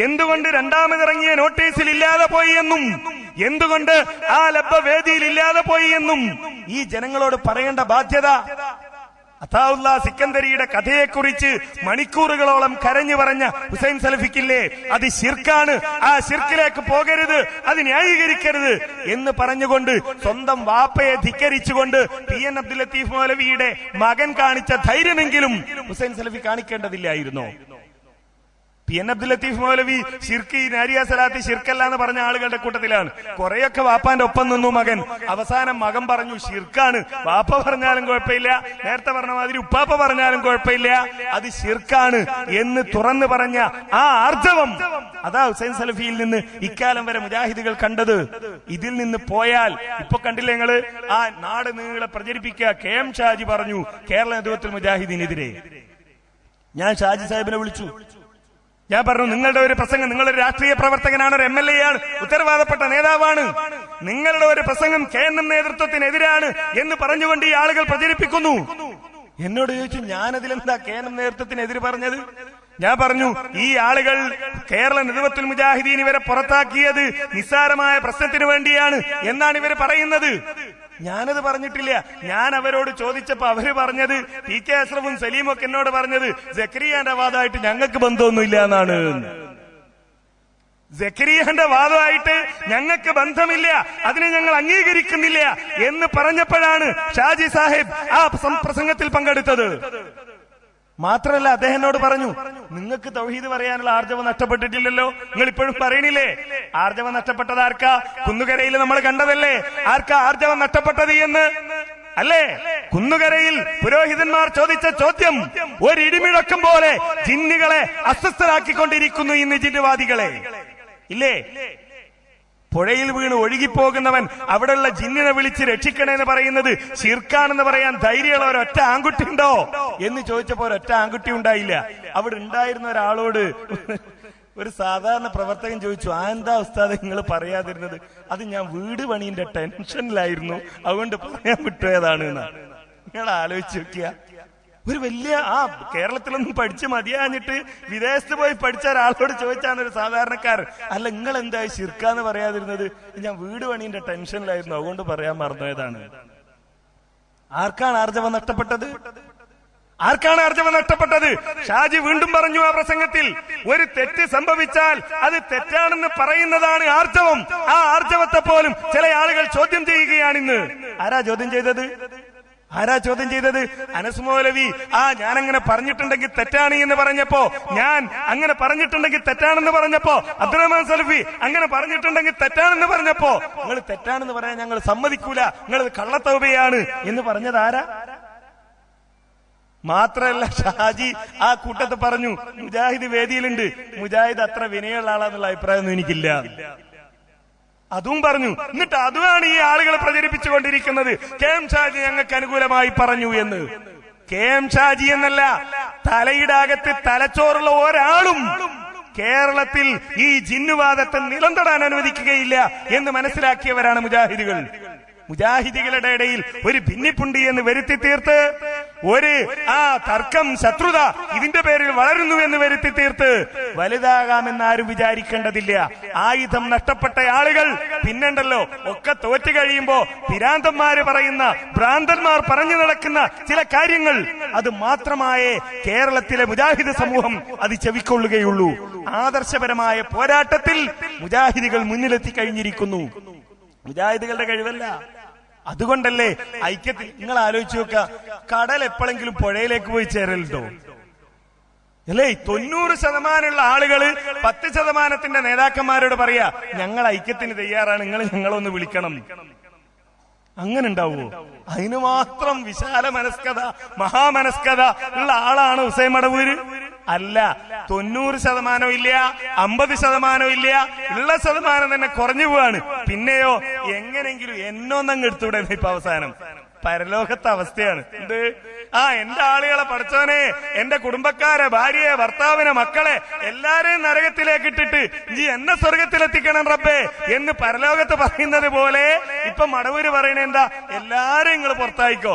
എന്തുകൊണ്ട് രണ്ടാമതിറങ്ങിയ നോട്ടീസിൽ ഇല്ലാതെ പോയി എന്നും, എന്തുകൊണ്ട് ആ ലബ്ബ വേദിയിൽ ഇല്ലാതെ പോയി എന്നും ഈ ജനങ്ങളോട് പറയേണ്ട ബാധ്യത അതാഉല്ലാ സിക്കന്ദരിയുടെ കഥയെക്കുറിച്ച് മണിക്കൂറുകളോളം കരഞ്ഞു പറഞ്ഞ ഹുസൈൻ സലഫിക്കില്ലേ? അത് ശിർക്കാണ്, ആ ശിർക്കിലേക്ക് പോകരുത്, അത് ന്യായീകരിക്കരുത് എന്ന് പറഞ്ഞുകൊണ്ട് സ്വന്തം വാപ്പയെ ധിക്കരിച്ചുകൊണ്ട് PN അബ്ദുൽ ലത്തീഫ് മൗലവിയുടെ മകൻ കാണിച്ച ധൈര്യമെങ്കിലും ഹുസൈൻ സലഫി കാണിക്കേണ്ടതില്ലായിരുന്നോ? PN അബ്ദുൽ ലത്തീഫ് മൗലവി ശിർക്ക്, ഈ നാരിയ സലാത്ത് ശിർക്കല്ല എന്ന് പറഞ്ഞ ആളുകളുടെ കൂട്ടത്തിലാണ്. കുറെയൊക്കെ വാപ്പാന്റെ ഒപ്പം നിന്നു മകൻ. അവസാനം മകൻ പറഞ്ഞു ശിർക്കാണ്, വാപ്പ പറഞ്ഞാലും കുഴപ്പമില്ല, നേരത്തെ പറഞ്ഞ മാതിരി ഉപ്പാപ്പ പറഞ്ഞാലും കുഴപ്പമില്ല, അത് ശിർക്കാണ് എന്ന് തുറന്നു പറഞ്ഞ ആ ആർജവം, അതാ ഹുസൈൻ സലഫിയിൽ നിന്ന് ഇക്കാലം വരെ മുജാഹിദുകൾ കണ്ടത്. ഇതിൽ നിന്ന് പോയാൽ ഇപ്പൊ കണ്ടില്ലേ നിങ്ങള്, ആ നാട് നീളെ പ്രചരിപ്പിക്കുക. KM ഷാജി പറഞ്ഞു കേരള നേതൃത്വത്തിൽ മുജാഹിദിനെതിരെ. ഞാൻ ഷാജി സാഹിബിനെ വിളിച്ചു. ഞാൻ പറഞ്ഞു നിങ്ങളുടെ ഒരു പ്രസംഗം, നിങ്ങളൊരു രാഷ്ട്രീയ പ്രവർത്തകനാണ്, ഒരു MLA ആണ്, ഉത്തരവാദപ്പെട്ട നേതാവാണ്, നിങ്ങളുടെ ഒരു പ്രസംഗം KM നേതൃത്വത്തിനെതിരാണ് എന്ന് പറഞ്ഞുകൊണ്ട് ഈ ആളുകൾ പ്രചരിപ്പിക്കുന്നു. എന്നോട് ചോദിച്ചു ഞാനതിലെന്താ KM നേതൃത്വത്തിനെതിരെ പറഞ്ഞത്? ഞാൻ പറഞ്ഞു ഈ ആളുകൾ കേരള നേതൃത്വത്തിൽ മുജാഹിദീൻ ഇവരെ പുറത്താക്കിയത് നിസ്സാരമായ പ്രശ്നത്തിന് വേണ്ടിയാണ് എന്നാണ് ഇവർ പറയുന്നത്. ഞാനത് പറഞ്ഞിട്ടില്ല. ഞാൻ അവരോട് ചോദിച്ചപ്പോ അവര് പറഞ്ഞത്, PK അഷ്റഫും സലീമും ഒക്കെ എന്നോട് പറഞ്ഞത് സക്കരിയാന്റെ വാദമായിട്ട് ഞങ്ങൾക്ക് ബന്ധമൊന്നുമില്ല എന്നാണ്. സക്കരിയാന്റെ വാദമായിട്ട് ഞങ്ങൾക്ക് ബന്ധമില്ല, അതിനെ ഞങ്ങൾ അംഗീകരിക്കുന്നില്ല എന്ന് പറഞ്ഞപ്പോഴാണ് ഷാജി സാഹിബ് ആ പ്രസംഗത്തിൽ പങ്കെടുത്തത്. മാത്രമല്ല അദ്ദേഹം എന്നോട് പറഞ്ഞു നിങ്ങൾക്ക് തൗഹീദ് പറയാനുള്ള ആർജവം നഷ്ടപ്പെട്ടിട്ടില്ലല്ലോ, നിങ്ങൾ ഇപ്പോഴും പറയണില്ലേ? ആർജവം നഷ്ടപ്പെട്ടത് ആർക്കാ? കുന്നുകരയിൽ നമ്മൾ കണ്ടതല്ലേ ആർക്കാ ആർജവം നഷ്ടപ്പെട്ടത് എന്ന് അല്ലേ? കുന്നുകരയിൽ പുരോഹിതന്മാർ ചോദിച്ച ചോദ്യം ഒരു ഇടിമിഴക്കം പോലെ ജിന്നുകളെ അസ്വസ്ഥരാക്കിക്കൊണ്ടിരിക്കുന്നു ഇന്ന് ജിന്നുവാദികളെ ഇല്ലേ? പുഴയിൽ വീണ് ഒഴുകിപ്പോകുന്നവൻ അവിടെയുള്ള ജിന്നിനെ വിളിച്ച് രക്ഷിക്കണേന്ന് പറയുന്നത് ശിർക്കാണെന്ന് പറയാൻ ധൈര്യമുള്ള ഒരൊറ്റ ആൺകുട്ടി ഉണ്ടോ എന്ന് ചോദിച്ചപ്പോ ഒരൊറ്റ ആൺകുട്ടി ഉണ്ടായില്ല. അവിടെ ഉണ്ടായിരുന്ന ഒരാളോട് ഒരു സാധാരണ പ്രവർത്തകൻ ചോദിച്ചു, എന്താ ഉസ്താദ് നിങ്ങൾ പറയാതിരുന്നത്? അത് ഞാൻ വീട് പണീന്റെ ടെൻഷനിലായിരുന്നു, അതുകൊണ്ട് പറയാൻ വിട്ടുപോയതാണ് എന്നാണ്. നിങ്ങൾ ആലോചിച്ച് നോക്കിയ ഒരു വലിയ കേരളത്തിലൊന്നും പഠിച്ച് മതിയാഞ്ഞിട്ട് വിദേശത്ത് പോയി പഠിച്ച ഒരാളോട് ചോദിച്ചാണ് ഒരു സാധാരണക്കാരൻ, അല്ല നിങ്ങൾ എന്തായി ശിർക്കാന്ന് പറയാതിരുന്നത്? ഞാൻ വീട് പണീന്റെ ടെൻഷനിലായിരുന്നു, അതുകൊണ്ട് പറയാൻ മറന്നുപോയതാണ്. ആർക്കാണ് ആർജവം നഷ്ടപ്പെട്ടത്? ആർക്കാണ് ആർജവം നഷ്ടപ്പെട്ടത്? ഷാജി വീണ്ടും പറഞ്ഞു ആ പ്രസംഗത്തിൽ, ഒരു തെറ്റ് സംഭവിച്ചാൽ അത് തെറ്റാണെന്ന് പറയുന്നതാണ് ആർജവം. ആ ആർജവത്തെ പോലും ചില ആളുകൾ ചോദ്യം ചെയ്യുകയാണിന്ന്. ആരാ ചോദ്യം ചെയ്തത്? അനസ് മൗലവി ഞാനങ്ങനെ പറഞ്ഞിട്ടുണ്ടെങ്കിൽ തെറ്റാണ് എന്ന് പറഞ്ഞപ്പോ, ഞാൻ അങ്ങനെ പറഞ്ഞിട്ടുണ്ടെങ്കിൽ തെറ്റാണെന്ന് പറഞ്ഞപ്പോ, അബ്ദുറഹ്മാൻ സലഫി അങ്ങനെ പറഞ്ഞിട്ടുണ്ടെങ്കിൽ തെറ്റാണെന്ന് പറഞ്ഞപ്പോ, നിങ്ങൾ തെറ്റാണെന്ന് പറയാൻ ഞങ്ങൾ സമ്മതിക്കൂല, നിങ്ങൾ കള്ളത്തൗബയാണ് എന്ന് പറഞ്ഞത് ആരാ? മാത്രല്ല ഷാജി ആ കൂട്ടത്ത് പറഞ്ഞു മുജാഹിദ് വേദിയിലുണ്ട്, മുജാഹിദ് അത്ര വിനയുള്ള ആളാന്നുള്ള അഭിപ്രായമൊന്നും എനിക്കില്ല. അതും പറഞ്ഞു. എന്നിട്ട് അതുമാണ് ഈ ആളുകൾ പ്രചരിപ്പിച്ചുകൊണ്ടിരിക്കുന്നത്. KM ഷാജി ഞങ്ങൾക്ക് അനുകൂലമായി പറഞ്ഞു എന്ന്. KM ഷാജി എന്നല്ല, തലയുടെ അകത്ത് തലച്ചോറുള്ള ഒരാളും കേരളത്തിൽ ഈ ജിന്നുവാദത്തെ നിലംതൊടാൻ അനുവദിക്കുകയില്ല എന്ന് മനസ്സിലാക്കിയവരാണ് മുജാഹിദുകൾ. മുജാഹിദികളുടെ ഇടയിൽ ഒരു ഭിന്നിപ്പുണ്ട് എന്ന് വരുത്തി തീർത്ത്, ഒരു തർക്കം, ശത്രുത ഇതിന്റെ പേരിൽ വളരുന്നു എന്ന് വരുത്തി തീർത്ത് വലുതാകാമെന്ന് ആരും വിചാരിക്കേണ്ടതില്ല. ആയുധം നഷ്ടപ്പെട്ട ആളുകൾ പിന്നെണ്ടല്ലോ ഒക്കെ തോറ്റു കഴിയുമ്പോ പിരാന്തന്മാര് പറയുന്ന, ഭ്രാന്തന്മാർ പറഞ്ഞു നടക്കുന്ന ചില കാര്യങ്ങൾ, അത് മാത്രമായേ കേരളത്തിലെ മുജാഹിദ് സമൂഹം അത് ചെവിക്കൊള്ളുകയുള്ളൂ. ആദർശപരമായ പോരാട്ടത്തിൽ മുജാഹിദികൾ മുന്നിലെത്തി കഴിഞ്ഞിരിക്കുന്നു. മുജാഹിദുകളുടെ കഴിവല്ല. അതുകൊണ്ടല്ലേ ഐക്യത്തിൽ, നിങ്ങൾ ആലോചിച്ച് നോക്കുക, കടൽ എപ്പോഴെങ്കിലും പുഴയിലേക്ക് പോയി ചേരലുണ്ടോ? അല്ലേ? 90% ആളുകള് 10% നേതാക്കന്മാരോട് പറയാ ഞങ്ങൾ ഐക്യത്തിന് തയ്യാറാണ്, നിങ്ങൾ ഞങ്ങളൊന്ന് വിളിക്കണം. അങ്ങനെ ഉണ്ടാവുമോ? അതിന് മാത്രം വിശാല മനസ്കത, മഹാമനസ്കത ഉള്ള ആളാണ് ഹുസൈൻ മടവൂര്? അല്ല. 90% ഇല്ല, 50% ഇല്ല, ഉള്ള ശതമാനം തന്നെ കുറഞ്ഞു പോവാണ്. പിന്നെയോ എങ്ങനെങ്കിലും എന്നൊന്നങ്ങ് എടുത്തൂടെ? ഇപ്പൊ അവസാനം പരലോകത്തെ അവസ്ഥയാണ്. എന്ത്? എന്റെ ആളുകളെ പഠിച്ചവനെ, എന്റെ കുടുംബക്കാരെ, ഭാര്യയെ, ഭർത്താവിനെ, മക്കളെ എല്ലാരെയും നരകത്തിലേക്ക് ഇട്ടിട്ട് നീ എന്നെ സ്വർഗത്തിലെത്തിക്കണം റബ്ബേ എന്ന് പരലോകത്ത് പറയുന്നത് പോലെ ഇപ്പൊ മടവൂര് പറയണ എന്താ? എല്ലാരും നിങ്ങൾ പുറത്തായിക്കോ,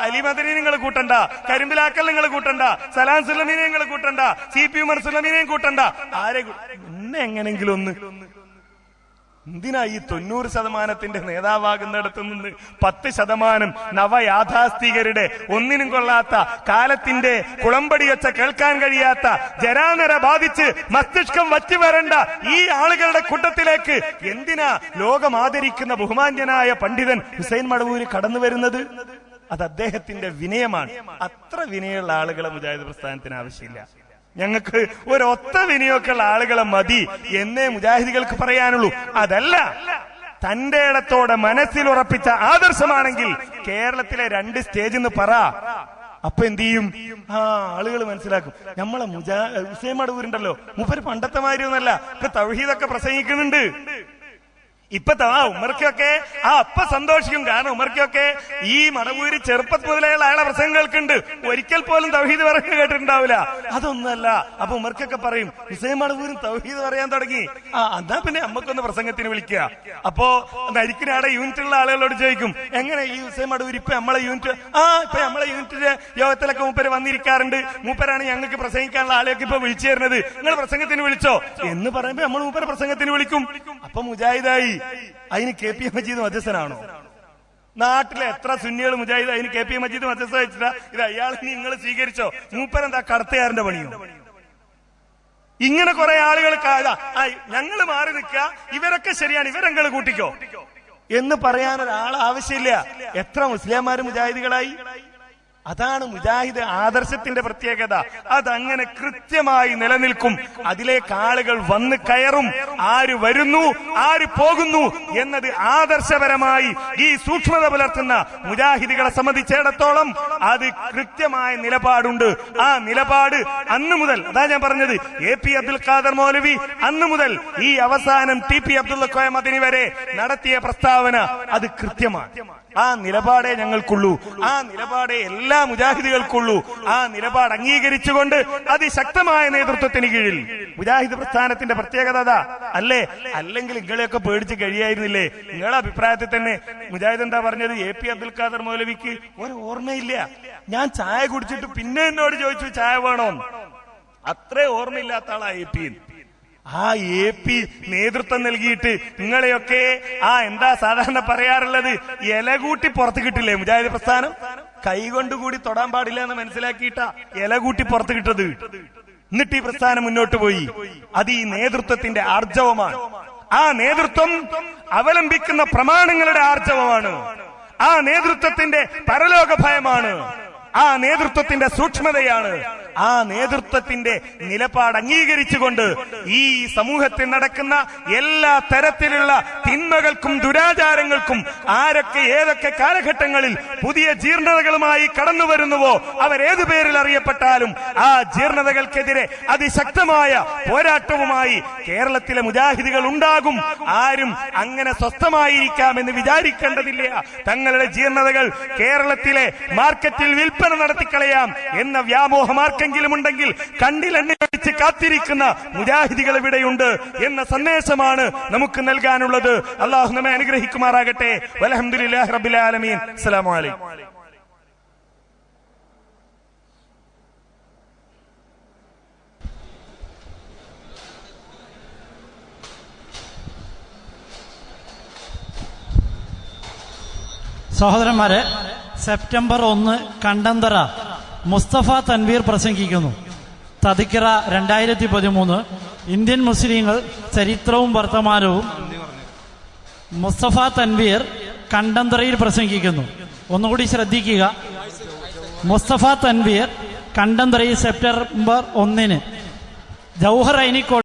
അലിമദനെ നിങ്ങൾ കൂട്ടണ്ട, കരിമ്പിലാക്കൽ നിങ്ങൾ കൂട്ടണ്ട, സലാം സുലമീനെ നിങ്ങൾ കൂട്ടണ്ട, CP ഉമർ സുലമീനെയും കൂട്ടണ്ട, ആരെ എന്നെ എങ്ങനെങ്കിലും ഒന്ന്. എന്തിനാ ഈ 90% നേതാവാകുന്നിടത്തു നിന്ന് 10% നവയാഥാസ്ഥികരുടെ, ഒന്നിനും കൊള്ളാത്ത, കാലത്തിന്റെ കുളമ്പടിയൊച്ച കേൾക്കാൻ കഴിയാത്ത, ജരാനര ബാധിച്ച് മസ്തിഷ്കം വറ്റി വരണ്ട ഈ ആളുകളുടെ കൂട്ടത്തിലേക്ക് എന്തിനാ ലോകം ആദരിക്കുന്ന ബഹുമാന്യനായ പണ്ഡിതൻ ഹുസൈൻ മടവൂര് കടന്നു വരുന്നത്? അത് അദ്ദേഹത്തിന്റെ വിനയമാണ്. അത്ര വിനയുള്ള ആളുകളെ മുജാഹിദ് പ്രസ്ഥാനത്തിന് ആവശ്യമില്ല. ഞങ്ങൾക്ക് ഒരൊത്ത വിനിയോഗമുള്ള ആളുകളെ മതി എന്നേ മുജാഹിദികൾക്ക് പറയാനുള്ളൂ. അതല്ല, തന്റെ ഇടത്തോടെ മനസ്സിൽ ഉറപ്പിച്ച ആദർശമാണെങ്കിൽ കേരളത്തിലെ 2 സ്റ്റേജിൽ നിന്ന് പറ. അപ്പൊ എന്ത് ചെയ്യും? ആളുകൾ മനസ്സിലാക്കും. നമ്മളെ ഹുസൈൻ മടവൂരുണ്ടല്ലോ, മൂപ്പര് പണ്ടത്തെ മാതിരി ഒന്നല്ല, ഇപ്പൊ തൗഹീദൊക്കെ പ്രസംഗിക്കുന്നുണ്ട്. ഇപ്പൊ ഉമർക്കൊക്കെ അപ്പ സന്തോഷിക്കും. കാരണം ഉമർക്കൊക്കെ ഈ മടവൂര് ചെറുപ്പത്തിൽ മുതലുള്ള അയാളെ പ്രസംഗം കേൾക്കുന്നുണ്ട്. ഒരിക്കൽ പോലും തൗഹീദ് പറയുന്നത് കേട്ടിട്ടുണ്ടാവില്ല. അതൊന്നല്ല. അപ്പൊ ഉമർക്കൊക്കെ പറയും, ഹുസൈൻ മടവൂരും തൗഹീദ് പറയാൻ തുടങ്ങി, എന്നാ പിന്നെ നമ്മക്കൊന്ന് പ്രസംഗത്തിന് വിളിക്കുക. അപ്പോ നരിക്കിനാടെ യൂണിറ്റുള്ള ആളുകളോട് ചോദിക്കും, എങ്ങനെ ഈ ഹുസൈൻ മടവൂർ ഇപ്പൊ നമ്മളെ യൂണിറ്റ് ഇപ്പൊ നമ്മളെ യൂണിറ്റിന്റെ യോഗത്തിലൊക്കെ മൂപ്പര് വന്നിരിക്കാറുണ്ട്, മൂപ്പരാണ് ഞങ്ങൾക്ക് പ്രസംഗിക്കാനുള്ള ആളെയൊക്കെ ഇപ്പൊ വിളിച്ചു തരുന്നത്, നിങ്ങൾ പ്രസംഗത്തിന് വിളിച്ചോ എന്ന് പറയുമ്പോ നമ്മൾ മൂപ്പര് പ്രസംഗത്തിന് വിളിക്കും. അപ്പൊ മുജാഹിദായി. അതിന് KP മജീദ് മധ്യസ്ഥനാണോ? നാട്ടിലെ എത്ര സുന്നികൾ മുജാഹിദ് അതിന് KP മജീദ് മധ്യസ്ഥ വെച്ചിട്ടാ? ഇത് അയാൾ നിങ്ങൾ സ്വീകരിച്ചോ? മൂപ്പരെന്താ കടത്തുകാരന്റെ പണിയോ? ഇങ്ങനെ കുറെ ആളുകൾ ഞങ്ങൾ മാറി നിൽക്കുക, ഇവരൊക്കെ ശരിയാണ്, ഇവരെങ്ങൾ കൂട്ടിക്കോ എന്ന് പറയാൻ ഒരാൾ ആവശ്യമില്ല. എത്ര മുസ്ലിംമാര് മുജാഹിദുകളായി? അതാണ് മുജാഹിദ് ആദർശത്തിന്റെ പ്രത്യേകത. അതങ്ങനെ കൃത്യമായി നിലനിൽക്കും. അതിലേക്ക് ആളുകൾ വന്ന് കയറും. ആര് വരുന്നു, ആര് പോകുന്നു എന്നത് ആദർശപരമായി ഈ സൂക്ഷ്മത പുലർത്തുന്ന മുജാഹിദുകളെ സംബന്ധിച്ചിടത്തോളം അത് കൃത്യമായ നിലപാടുണ്ട്. ആ നിലപാട് അന്ന് മുതൽ, അതാ ഞാൻ പറഞ്ഞത്, AP അബ്ദുൽ ഖാദർ മൗലവി അന്ന് മുതൽ ഈ അവസാനം TP അബ്ദുള്ള കോയ മദനി വരെ നടത്തിയ പ്രസ്താവന അത് കൃത്യമാണ്. ആ നിലപാടേ ഞങ്ങൾക്കുള്ളൂ. ആ നിലപാടേ എല്ലാ മുജാഹിദുകൾക്കുള്ളൂ. ആ നിലപാട് അംഗീകരിച്ചുകൊണ്ട് അതിശക്തമായ നേതൃത്വത്തിന് കീഴിൽ മുജാഹിദ് പ്രസ്ഥാനത്തിന്റെ പ്രത്യേകത അല്ലേ? അല്ലെങ്കിൽ നിങ്ങളെയൊക്കെ പേടിച്ച് കഴിയായിരുന്നില്ലേ? നിങ്ങളുടെ അഭിപ്രായത്തിൽ തന്നെ മുജാഹിദ് എന്താ പറഞ്ഞത്? AP അബ്ദുൽ ഖാദർ മൗലവിക്ക് ഒരു ഓർമ്മയില്ല. ഞാൻ ചായ കുടിച്ചിട്ട് പിന്നെ എന്നോട് ചോദിച്ചു ചായ വേണോ? അത്രേ ഓർമ്മയില്ലാത്ത ആളാ AP. ആ AP നേതൃത്വം നൽകിയിട്ട് നിങ്ങളെയൊക്കെ എന്താ സാധാരണ പറയാറുള്ളത്, ഇല കൂട്ടി പുറത്ത് കിട്ടില്ലേ മുജാഹിദ് പ്രസ്ഥാനം? കൈകൊണ്ടുകൂടി തൊടാൻ പാടില്ല എന്ന് മനസ്സിലാക്കിയിട്ടാ ഇല കൂട്ടി പുറത്ത് കിട്ടത്. എന്നിട്ട് ഈ പ്രസ്ഥാനം മുന്നോട്ട് പോയി. അത് ഈ നേതൃത്വത്തിന്റെ ആർജവമാണ്. ആ നേതൃത്വം അവലംബിക്കുന്ന പ്രമാണങ്ങളുടെ ആർജവമാണ്. ആ നേതൃത്വത്തിന്റെ പരലോക ഭയമാണ്. ആ നേതൃത്വത്തിന്റെ സൂക്ഷ്മതയാണ്. ആ നേതൃത്വത്തിന്റെ നിലപാട് അംഗീകരിച്ചുകൊണ്ട് ഈ സമൂഹത്തിൽ നടക്കുന്ന എല്ലാ തരത്തിലുള്ള തിന്മകൾക്കും ദുരാചാരങ്ങൾക്കും ആരൊക്കെ ഏതൊക്കെ കാലഘട്ടങ്ങളിൽ പുതിയ ജീർണതകളുമായി കടന്നു വരുന്നുവോ അവരേതു പേരിൽ അറിയപ്പെട്ടാലും ആ ജീർണതകൾക്കെതിരെ അതിശക്തമായ പോരാട്ടവുമായി കേരളത്തിലെ മുജാഹിദുകൾ ഉണ്ടാകും. ആരും അങ്ങനെ സ്വസ്ഥമായിരിക്കാമെന്ന് വിചാരിക്കേണ്ടതില്ല. തങ്ങളുടെ ജീർണതകൾ കേരളത്തിലെ മാർക്കറ്റിൽ വിൽപ്പന നടത്തിക്കളയാം എന്ന വ്യാമോഹം ആർക്കെങ്കിലും ഉണ്ടെങ്കിൽ കണ്ണിലെണ്ണ ഒഴിച്ച് കാത്തിരിക്കുന്ന മുജാഹിദികൾ ഇവിടെയുണ്ട് എന്ന സന്ദേശമാണ് നമുക്ക് നൽകാനുള്ളത്. അല്ലാഹു നമ്മെ അനുഗ്രഹിക്കുമാറാകട്ടെ. വൽഹംദുലില്ലാഹി റബ്ബിൽ ആലമീൻ. അസ്സലാമു അലൈക്കും. സഹോദരന്മാരെ, സെപ്റ്റംബർ 1 കണ്ടന്തറ മുസ്തഫ തൻവീർ പ്രസംഗിക്കുന്നു. തദിക്കിറ 2013 ഇന്ത്യൻ മുസ്ലിങ്ങൾ ചരിത്രവും വർത്തമാനവും. മുസ്തഫ തൻവീർ കണ്ടന്തറയിൽ പ്രസംഗിക്കുന്നു. ഒന്നുകൂടി ശ്രദ്ധിക്കുക. മുസ്തഫ തൻവീർ കണ്ടന്തറയിൽ സെപ്റ്റംബർ 1 ജൗഹർ ഐനിക്കോട്